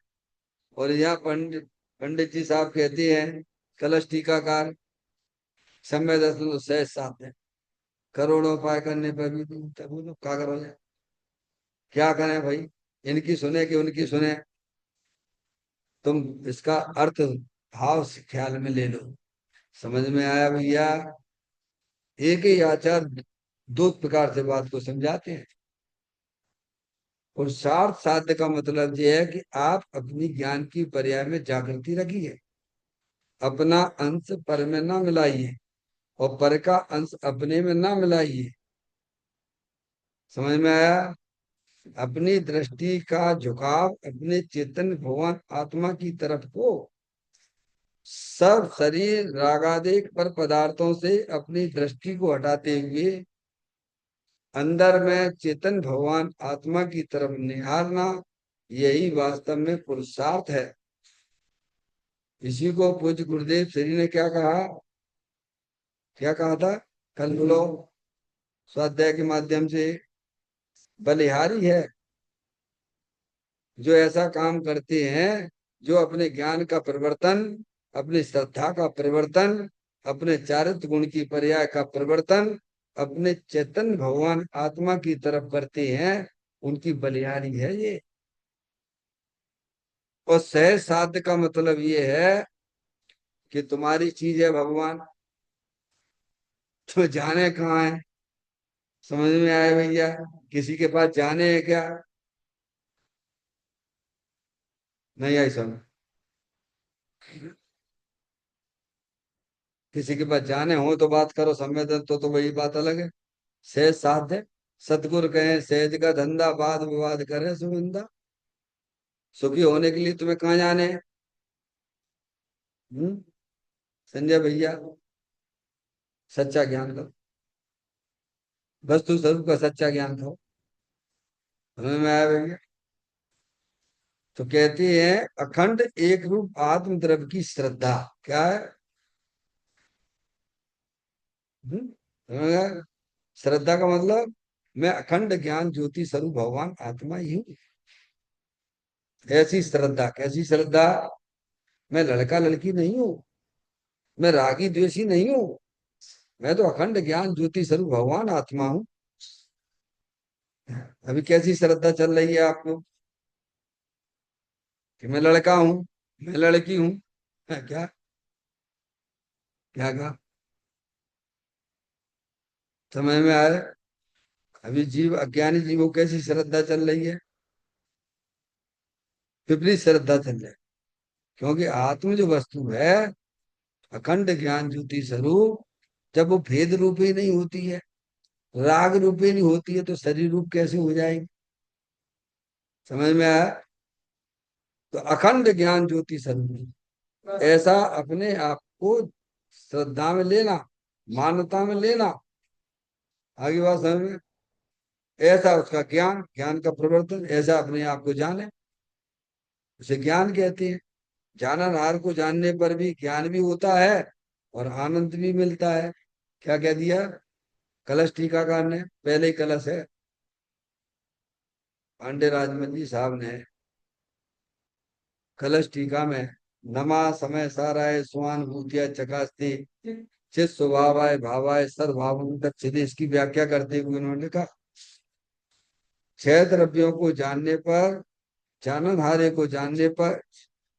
और यहाँ पंडित पंडित जी साहब कहते हैं, कलश टीकाकार, समय दर्शन तो सहज साध्य है, करोड़ों उपाय करने पर भी नहीं होता। बोलो क्या करोगे, क्या करें भाई, इनकी सुने कि उनकी सुने। तुम इसका अर्थ भाव से ख्याल में ले लो। समझ में आया भैया। एक ही आचार दो प्रकार से बात को समझाते हैं। पुरुषार्थ साध्य का मतलब यह है कि आप अपनी ज्ञान की पर्याय में जागृति रखिए, अपना अंश पर में ना मिलाइए और पर का अंश अपने में ना मिलाइए। समझ में आया। अपनी दृष्टि का झुकाव अपने चेतन भगवान आत्मा की तरफ को, सब शरीर रागादिक पर पदार्थों से अपनी दृष्टि को हटाते हुए अंदर में चेतन भगवान आत्मा की तरफ निहारना, यही वास्तव में पुरुषार्थ है। इसी को पूज्य गुरुदेव श्री ने क्या कहा, क्या कहा था कल बोलो, स्वाध्याय के माध्यम से, बलिहारी है जो ऐसा काम करते हैं, जो अपने ज्ञान का परिवर्तन, अपनी श्रद्धा का परिवर्तन, अपने चारित्र गुण की पर्याय का परिवर्तन अपने चेतन भगवान आत्मा की तरफ करते हैं, उनकी बलिहारी है ये। और सहज साध्य का मतलब ये है कि तुम्हारी चीज है भगवान, तो जाने कहाँ है। समझ में आया भैया। किसी के पास जाने है क्या, नहीं आई समझ। किसी के पास जाने हो तो बात करो, संवेदन तो वही बात अलग है। सहज साध्य, सतगुरु कहे सहज का धंधा, वाद विवाद करे सुगंधा। सुखी होने के लिए तुम्हें कहाँ जाने हैं? हम्म? संजय भैया, सच्चा ज्ञान लो, वस्तु स्वरूप का सच्चा ज्ञान दो। समझ में आया भैया। तो कहते हैं अखंड एक रूप आत्म द्रव्य की श्रद्धा, क्या है? समझ में आया? श्रद्धा का मतलब, मैं अखंड ज्ञान ज्योति स्वरूप भगवान आत्मा ही हूँ। ऐसी श्रद्धा, कैसी श्रद्धा? मैं लड़का लड़की नहीं हूँ, मैं रागी द्वेषी नहीं हूँ, मैं तो अखंड ज्ञान ज्योति स्वरूप भगवान आत्मा हूँ। अभी कैसी श्रद्धा चल रही है आपको कि मैं लड़का हूँ, मैं लड़की हूँ? क्या क्या कहा, समझ में आया? अभी जीव, अज्ञानी जीवों कैसी श्रद्धा चल रही है, विपरीत श्रद्धा चल रही है। क्योंकि आत्म जो वस्तु है, अखंड ज्ञान ज्योति स्वरूप, जब वो भेद रूप ही नहीं होती है, राग रूप ही नहीं होती है, तो शरीर रूप कैसे हो जाएगी? समझ में आया? तो अखंड ज्ञान ज्योति स्वरूप, ऐसा अपने आप को श्रद्धा में लेना, मान्यता में लेना। आगे बात समझ में। ऐसा उसका ज्ञान, ज्ञान का प्रवर्तन, ऐसा अपने आप को जाने, उसे ज्ञान कहते हैं। जाननहार को जानने पर भी ज्ञान भी होता है और आनंद भी मिलता है। क्या कह दिया कलश टीकाकार ने, पहले ही कलश है, पांडे राजमल जी साहब ने कलश टीका में, नमा समय साराय स्वान भूतिया चकास्ती चित स्वभावाय भावाय सद्भाव तक, इसकी व्याख्या करते हुए उन्होंने कहा, छह द्रव्यों को जानने पर, जाननहारे को जानने पर,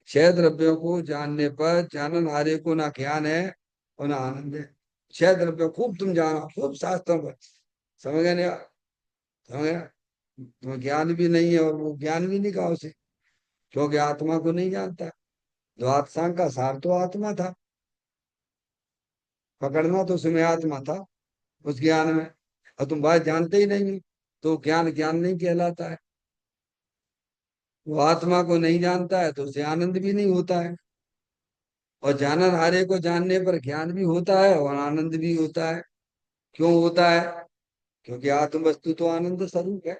छह द्रव्यों को जानने पर जाननहारे को ना ज्ञान है और ना आनंद है। छह द्रव्यों खूब तुम जानो, खूब शास्त्रों पर, समझ गए नहीं? समझ गया? तुम्हें ज्ञान भी नहीं है और वो ज्ञान भी नहीं कहा उसे, क्योंकि आत्मा को नहीं जानता। द्वादशांग का सार तो आत्मा था, पकड़ना तो उसमें आत्मा था, उस ज्ञान में। और तुम बात जानते ही नहीं हो, तो ज्ञान ज्ञान नहीं कहलाता है। वो आत्मा को नहीं जानता है तो उसे आनंद भी नहीं होता है। और जाननहारे को जानने पर ज्ञान भी होता है और आनंद भी होता है। क्यों होता है? क्योंकि आत्म वस्तु तो आनंद स्वरूप है।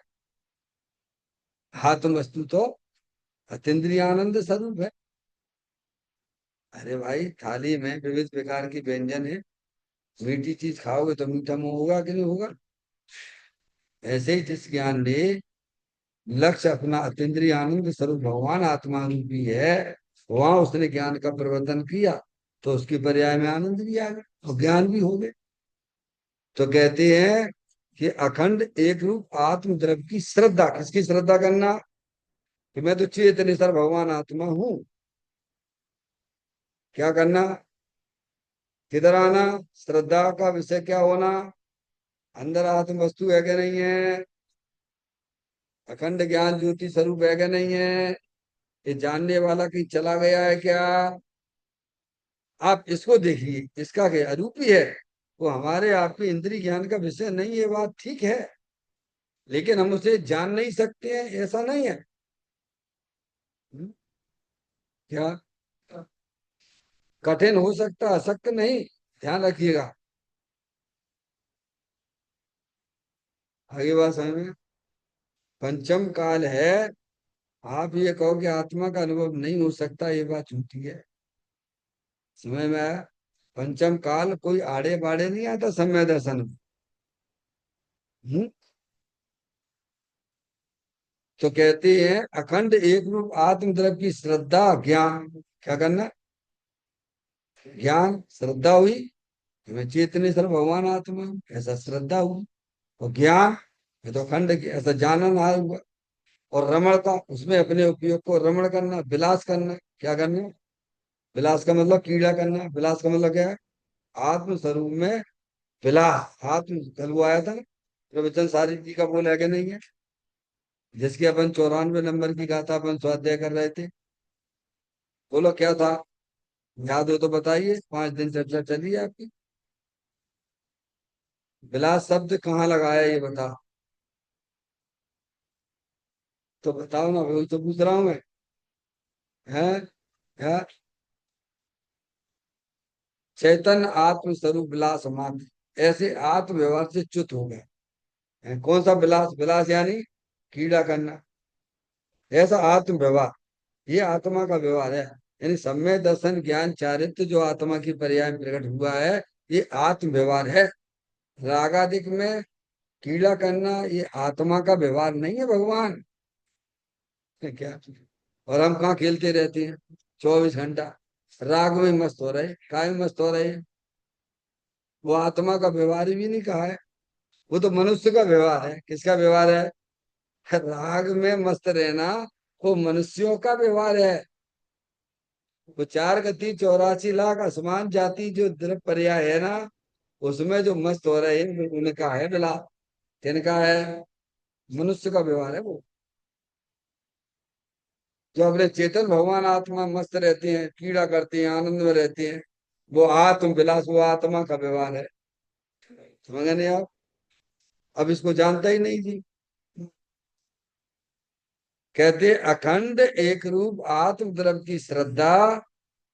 आत्म वस्तु तो अतीन्द्रिय आनंद स्वरूप है। अरे भाई, थाली में विविध प्रकार की व्यंजन है। मीठी चीज खाओगे तो मीठा मुंह होगा कि नहीं होगा? ऐसे ही जिस ज्ञान ने लक्ष्य अपना अतीन्द्रिय आनंद स्वरूप भगवान आत्मा रूपी है, वहां उसने ज्ञान का प्रवर्तन किया, तो उसकी पर्याय में आनंद भी आ गया और ज्ञान भी हो गए। तो कहते हैं कि अखंड एक रूप आत्म द्रव्य की श्रद्धा, किसकी श्रद्धा करना? कि मैं तो चेतनेश्वर भगवान आत्मा हूं। क्या करना? किधर आना? श्रद्धा का विषय क्या होना? अंदर आत्म वस्तु है कि नहीं है? अखंड ज्ञान ज्योति स्वरूप है कि नहीं है? ये जानने वाला कहीं चला गया है क्या? आप इसको देखिए, इसका क्या अरूपी है। वो हमारे आपके इंद्रिय ज्ञान का विषय नहीं, ये बात ठीक है। लेकिन हम उसे जान नहीं सकते हैं, ऐसा नहीं है। हम्म, क्या? कठिन हो सकता, अशक्त नहीं। ध्यान रखिएगा। आगे बात समझ में। पंचम काल है। आप ये कहो कि आत्मा का अनुभव नहीं हो सकता, ये बात झूठी है। समय में आया। पंचम काल कोई आड़े बाड़े नहीं आता समय दर्शन में। हम्म? तो कहते हैं अखंड एक रूप आत्म द्रव्य की श्रद्धा ज्ञान। क्या करना? ज्ञान श्रद्धा हुई कि मैं चेतने सर्व भगवान आत्मा हूं, ऐसा श्रद्धा हुई। और ज्ञान, ये तो अखंड ऐसा जानन आ हुआ। और रमणता, उसमें अपने उपयोग को रमण करना, विलास करना। क्या करना? विलास का मतलब कीड़ा करना। विलास का मतलब क्या है? आत्म स्वरूप में विलास। आत्म कल वो आया था ना, प्रवचन सारी जी का बोल है कि नहीं है? जिसकी अपन 94 नंबर की गाथा अपन स्वाध्याय कर रहे थे। बोलो क्या था? याद हो तो बताइए, 5 दिन चर्चा चली है आपकी। विलास शब्द कहाँ लगाया ये बता। तो बताओ ना, वही तो पूछ रहा हूं मैं। है? क्या? चैतन्य आत्म स्वरूप विलास मात्र, ऐसे आत्म व्यवहार से च्युत हो गए हैं। कौन सा विलास? विलास यानी कीड़ा करना। ऐसा आत्म व्यवहार, ये आत्मा का व्यवहार है। यानी सम्यक दर्शन ज्ञान चारित्र्य जो आत्मा की पर्याय में प्रकट हुआ है, ये आत्म व्यवहार है। रागादिक में कीड़ा करना ये आत्मा का व्यवहार नहीं है भगवान। क्या? और हम कहाँ खेलते रहते हैं 24 घंटा? राग में मस्त हो रहे, काय में मस्त हो रहे हैं। वो आत्मा का व्यवहार भी नहीं कहा है। वो तो मनुष्य का व्यवहार है। किसका व्यवहार है? राग में मस्त रहना वो मनुष्यों का व्यवहार है। वो 4 गति 84 लाख असमान जाति जो द्रव्य पर्याय है ना, उसमें जो मस्त हो रहे हैं वो उनका है बिला। किनका है? मनुष्य का व्यवहार है वो। जो अपने चेतन भगवान आत्मा मस्त रहते हैं, कीड़ा करते हैं, आनंद में रहते हैं, वो आत्म विलास, वो आत्मा का व्यवहार है। समझ नहीं आप? अब इसको जानता ही नहीं जी। कहते अखंड एक रूप आत्म द्रव्य की श्रद्धा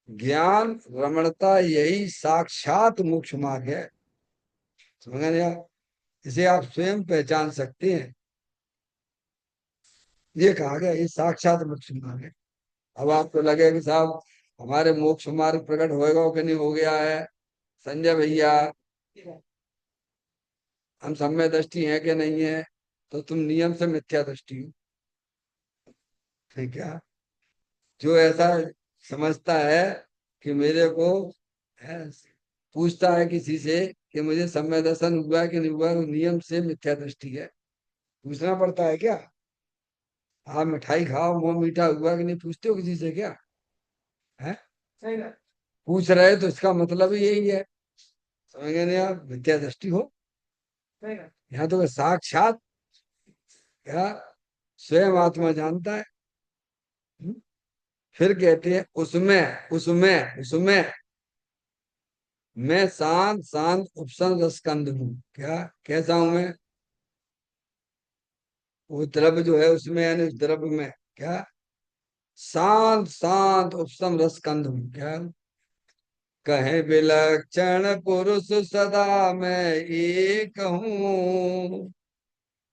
ज्ञान रमणता, यही साक्षात मोक्ष मार्ग है। समझ नहीं आप? इसे आप स्वयं पहचान सकते हैं। ये कहा गया ये साक्षात मोक्ष मार्ग है। अब आपको लगे कि साहब हमारे मोक्ष मार्ग प्रकट होएगा कि नहीं हो गया है? संजय भैया, हम सम्य दृष्टि है कि नहीं है? तो तुम नियम से मिथ्या दृष्टि हो। ठीक है? जो ऐसा समझता है कि मेरे को है, पूछता है किसी से कि मुझे समय दर्शन हुआ कि नहीं हुआ, वो नियम से मिथ्या दृष्टि है। पूछना पड़ता है क्या? आप मिठाई खाओ, मुंह मीठा हुआ कि नहीं, पूछते हो किसी से क्या? है? सही ना? पूछ रहे तो इसका मतलब ही यही है। समझ गए नहीं आप? मिथ्या दृष्टि हो। सही ना? यहाँ तो साक्षात क्या स्वयं आत्मा जानता है। हम्म? फिर कहते हैं उसमें उसमें उसमें मैं शांत शांत उपसन रसकंद हूँ। क्या? कैसा हूं मैं? वो द्रव्य जो है उसमें, यानी उस द्रव्य में क्या? शांत शांत उपसम रसकंद हूँ। क्या? कहे विलक्षण पुरुष सदा मैं एक हूँ।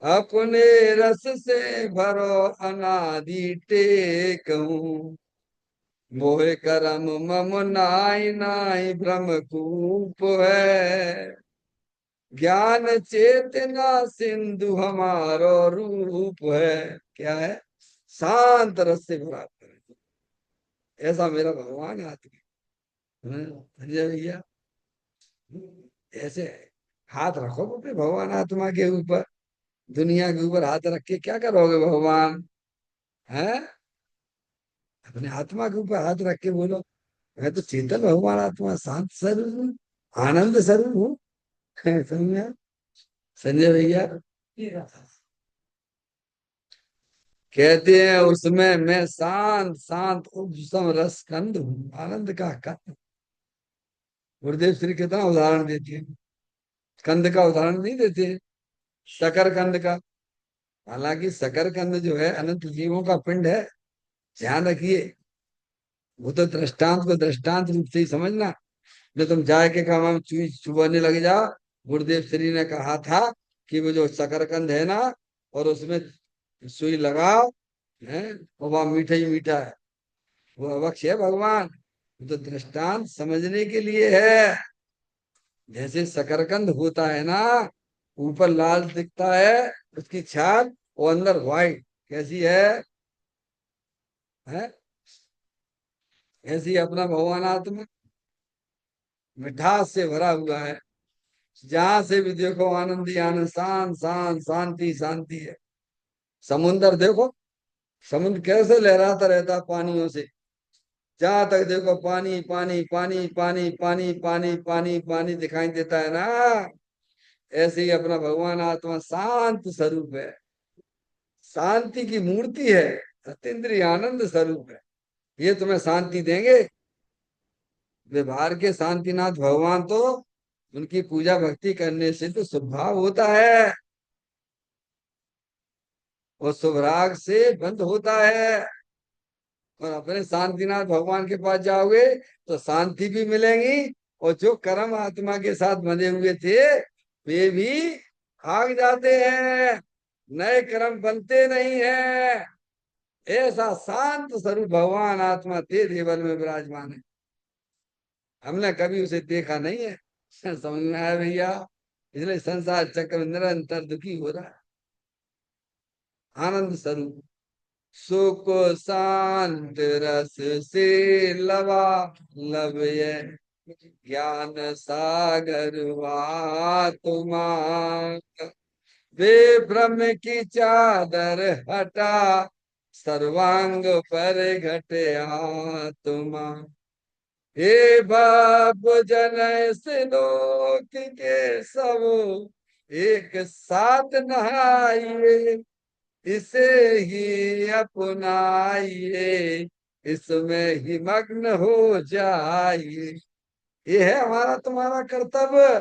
अपने रस से भरो अनादि टेक हूँ। मोहे करम मम नाई नाई भ्रम कूप है। ज्ञान चेतना सिंधु हमारो रूप है। क्या है? शांत रस से भरा है। ऐसा मेरा भगवान है आत्मा। समझे भैया? ऐसे है। हाथ रखो अपने भगवान आत्मा के ऊपर। दुनिया के ऊपर हाथ रख के क्या करोगे भगवान? है? अपने आत्मा के ऊपर हाथ रख के बोलो, मैं तो चेतन भगवान आत्मा शांत स्वरूप हूँ, आनंद स्वरूप हूँ। समझे संजय भैया? कहते हैं उसमें मैं शांत शांत उपसम रस कंद हूँ, आनंद का कंद। गुरुदेव श्री कितना उदाहरण देते हैं, कंद का उदाहरण नहीं देते हैं, शकरकंद का। हालांकि शकरकंद जो है अनंत जीवों का पिंड है, ध्यान रखिए। वो तो दृष्टांत को दृष्टांत रूप से ही समझना। जो तुम जाए के काम में चुई चुबाने लग जाओ। गुरुदेव श्री ने कहा था कि वो जो शकरकंद है ना, और उसमें सुई लगाओ, है, और वह मीठा ही मीठा है। वो अवक्ष है भगवान। वो तो दृष्टांत समझने के लिए है। जैसे शकरकंद होता है ना, ऊपर लाल दिखता है उसकी छाल, और अंदर व्हाइट। कैसी है? ऐसी ही अपना भगवान आत्मा मिठास से भरा हुआ है। जहां से भी देखो आनंद ही आनंद, शांत शांत, शांति शांति है। समुंदर देखो, समुद्र कैसे लहराता रहता है पानियों से। जहां तक देखो पानी पानी पानी पानी पानी पानी पानी पानी दिखाई देता है ना। ऐसे ही अपना भगवान आत्मा शांत स्वरूप है, शांति की मूर्ति है, अतीन्द्रिय आनंद स्वरूप है। ये तुम्हें शांति देंगे। व्यवहार के शांतिनाथ भगवान तो, उनकी पूजा भक्ति करने से तो स्वभाव होता है, और शुभराग से बंद होता है। और अपने शांतिनाथ भगवान के पास जाओगे तो शांति भी मिलेगी, और जो कर्म आत्मा के साथ बंधे हुए थे वे भी भाग जाते हैं। नए कर्म बनते नहीं है। ऐसा शांत स्वरूप भगवान आत्मा तेरे देवल में विराजमान है। हमने कभी उसे देखा नहीं है। समझ में आया भैया? इसलिए संसार चक्र में निरंतर दुखी हो रहा है। आनंद स्वरूप, सुख शांत रस से लवा लब ये, ज्ञान सागर तुमा, वे ब्रह्म की चादर हटा, सर्वांग पर घटया तुमा। हे बाप जन लोक के सब एक साथ नहाइए, इसे ही अपनाइए, इसमें ही मग्न हो जाइए। ये है हमारा तुम्हारा कर्तव्य।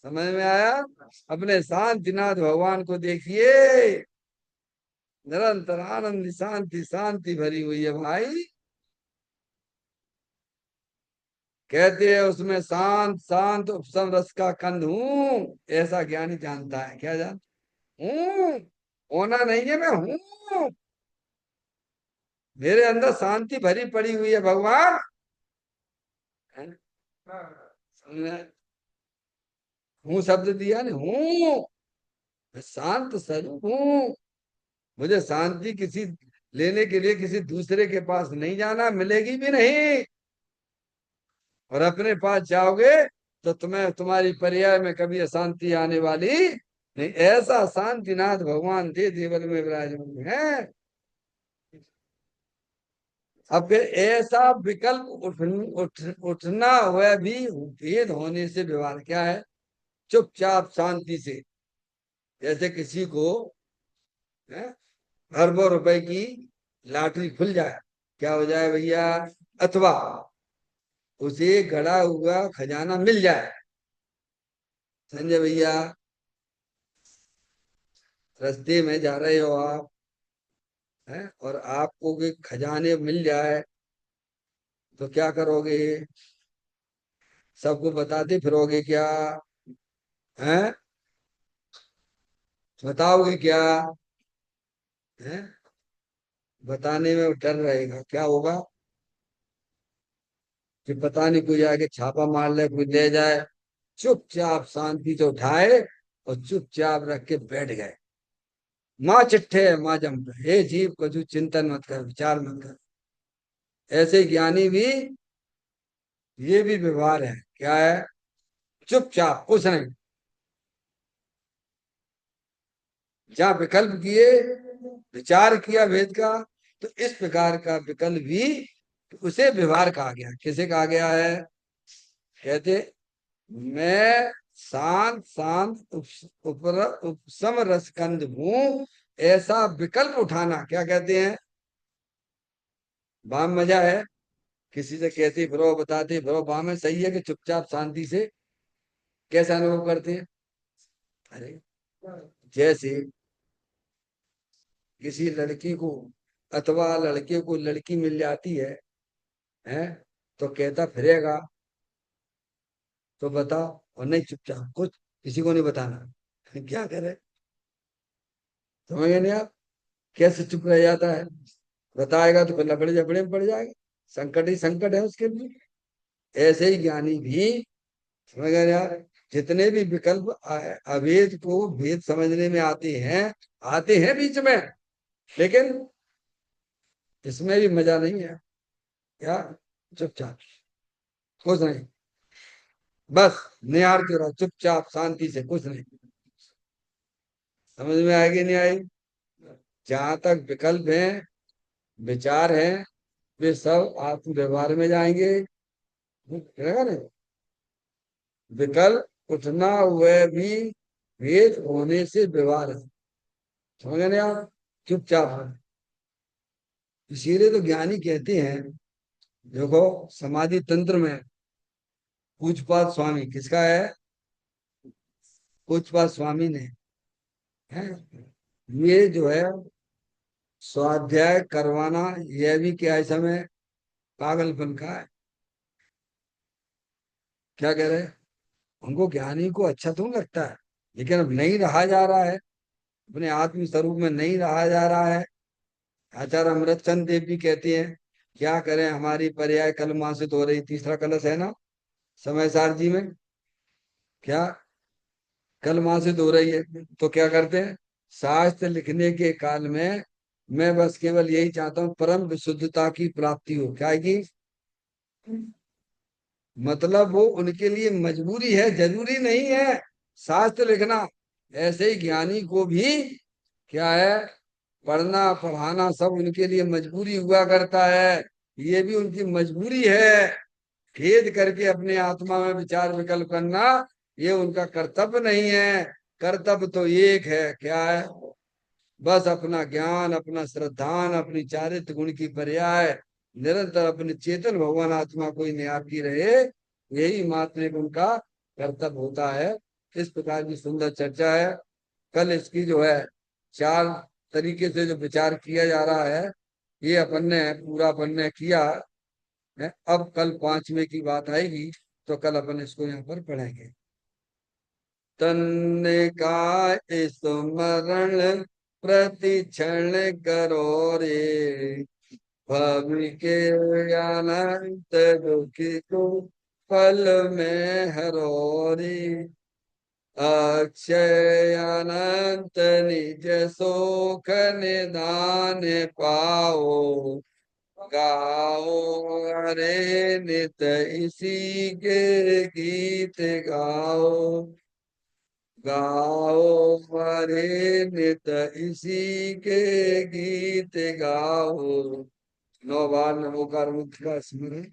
समझ में आया? अपने शांतिनाथ भगवान को देखिए, निरंतर आनंद शांति शांति भरी हुई है भाई। कहते हैं उसमें शांत शांत उपशम रस का कंद हूँ। ऐसा ज्ञानी जानता है। क्या जान? हूँ, होना नहीं है, मैं हूँ। मेरे अंदर शांति भरी पड़ी हुई है भगवान। है? समझे? हूँ शब्द दिया ने, हूँ। मैं शांत स्वरूप हूँ। मुझे शांति किसी लेने के लिए किसी दूसरे के पास नहीं जाना, मिलेगी भी नहीं। और अपने पास जाओगे तो तुम्हें तुम्हारी पर्याय में कभी अशांति आने वाली नहीं। ऐसा शांतिनाथ भगवान दे देवल में विराजमान है। अब फिर ऐसा विकल्प उठना हुआ भी भेद होने से व्यवहार क्या है? चुपचाप शांति से, जैसे किसी को है, अरबों रुपए की लॉटरी खुल जाए, क्या हो जाए भैया? अथवा उसे गड़ा हुआ खजाना मिल जाए। संजय भैया, रास्ते में जा रहे हो आप, है, और आपको कोई खजाने मिल जाए तो क्या करोगे? सबको बताते फिरोगे क्या? हैं? बताओगे क्या? हैं? बताने में डर रहेगा, क्या होगा? कि पता नहीं कोई आके छापा मार ले, कोई ले जाए। चुपचाप शांति से उठाए और चुपचाप रख के बैठ गए। माँ चिट्ठे माँ जम, हे जीव कछु चिंतन मत कर, विचार मत कर। ऐसे ज्ञानी भी, ये भी व्यवहार है, क्या है? चुपचाप, कुछ नहीं। जहाँ विकल्प किए, विचार किया वेद का, तो इस प्रकार का विकल्प भी उसे व्यवहार कहा गया। किसे कहा गया है? कहते, मैं शांत शांत उपसम रसकंद हूं, ऐसा विकल्प उठाना क्या कहते हैं? बाम मजा है। किसी से कहते फिरो, बताते फिरो, बाम में सही है कि चुपचाप शांति से कैसा अनुभव करते हैं? अरे, जैसे किसी लड़की को अथवा लड़के को लड़की मिल जाती है तो कहता फिरेगा, तो बताओ। और नहीं, चुपचाप, कुछ किसी को नहीं बताना। क्या करे? समझ गए नहीं आप? कैसे चुप रह जाता है? बताएगा तो फिर लकड़ी झपड़े में पड़ जाएगा। संकट ही संकट है उसके लिए। ऐसे ही ज्ञानी भी, समझ गए यार, जितने भी विकल्प अभेद को भेद समझने में आते हैं बीच में, लेकिन इसमें भी मजा नहीं है। क्या? चुपचाप, कुछ नहीं, बस निहारते रहो चुपचाप शांति से, कुछ नहीं। समझ में आएगी नहीं आई? जहां तक विकल्प है, विचार है, वे सब आत्म व्यवहार में जाएंगे। रहेगा नहीं? विकल्प उठना वह भी भेद होने से व्यवहार है। समझ गए नहीं आप? चुपचाप है। इसीलिए तो ज्ञानी कहते हैं, देखो, समाधि तंत्र में पूजपाद स्वामी, किसका है? पूजपाद स्वामी ने है। ये जो है स्वाध्याय करवाना, यह भी क्या है समय पागलपन का है। क्या कह रहे हैं? उनको ज्ञानी को अच्छा तो नहीं लगता है, लेकिन अब नहीं रहा जा रहा है, अपने आत्म स्वरूप में नहीं रहा जा रहा है। आचार्य अमृतचंद देव भी कहते हैं, क्या करें, हमारी पर्याय कलमासित हो रही, तीसरा कलश है ना समय सार जी में, क्या कलमासित हो रही है। तो क्या करते हैं? शास्त्र लिखने के काल में मैं बस केवल यही चाहता हूँ, परम विशुद्धता की प्राप्ति हो। क्या है की मतलब, वो उनके लिए मजबूरी है, जरूरी नहीं है शास्त्र लिखना। ऐसे ही ज्ञानी को भी क्या है, पढ़ना पढ़ाना सब उनके लिए मजबूरी हुआ करता है। ये भी उनकी मजबूरी है। खेद करके अपने आत्मा में विचार विकल्प करना, ये उनका कर्तव्य नहीं है। कर्तव्य तो एक है, क्या है? बस अपना ज्ञान, अपना श्रद्धान, अपनी चारित्र गुण की पर्याय निरंतर अपने चेतन भगवान आत्मा को ही निहारती रहे, यही मात्र एक उनका कर्तव्य होता है। इस प्रकार की सुंदर चर्चा है। कल इसकी जो है चार तरीके से जो विचार किया जा रहा है, ये अपन ने पूरा अपन ने किया है। अब कल पांचवे की बात आएगी, तो कल अपन इसको यहाँ पर पढ़ेंगे। तन्ने का स्मरण प्रति क्षण करो रे, भवि के अनंत दुखी को फल में हरो रे। अक्षय अनंत निज सुख निदान पाओ, गाओ हरे नित इसी के गीत गाओ, गाओ हरे नित इसी के गीत गाओ। 9 बार नमोकार मुक्त का स्मरण।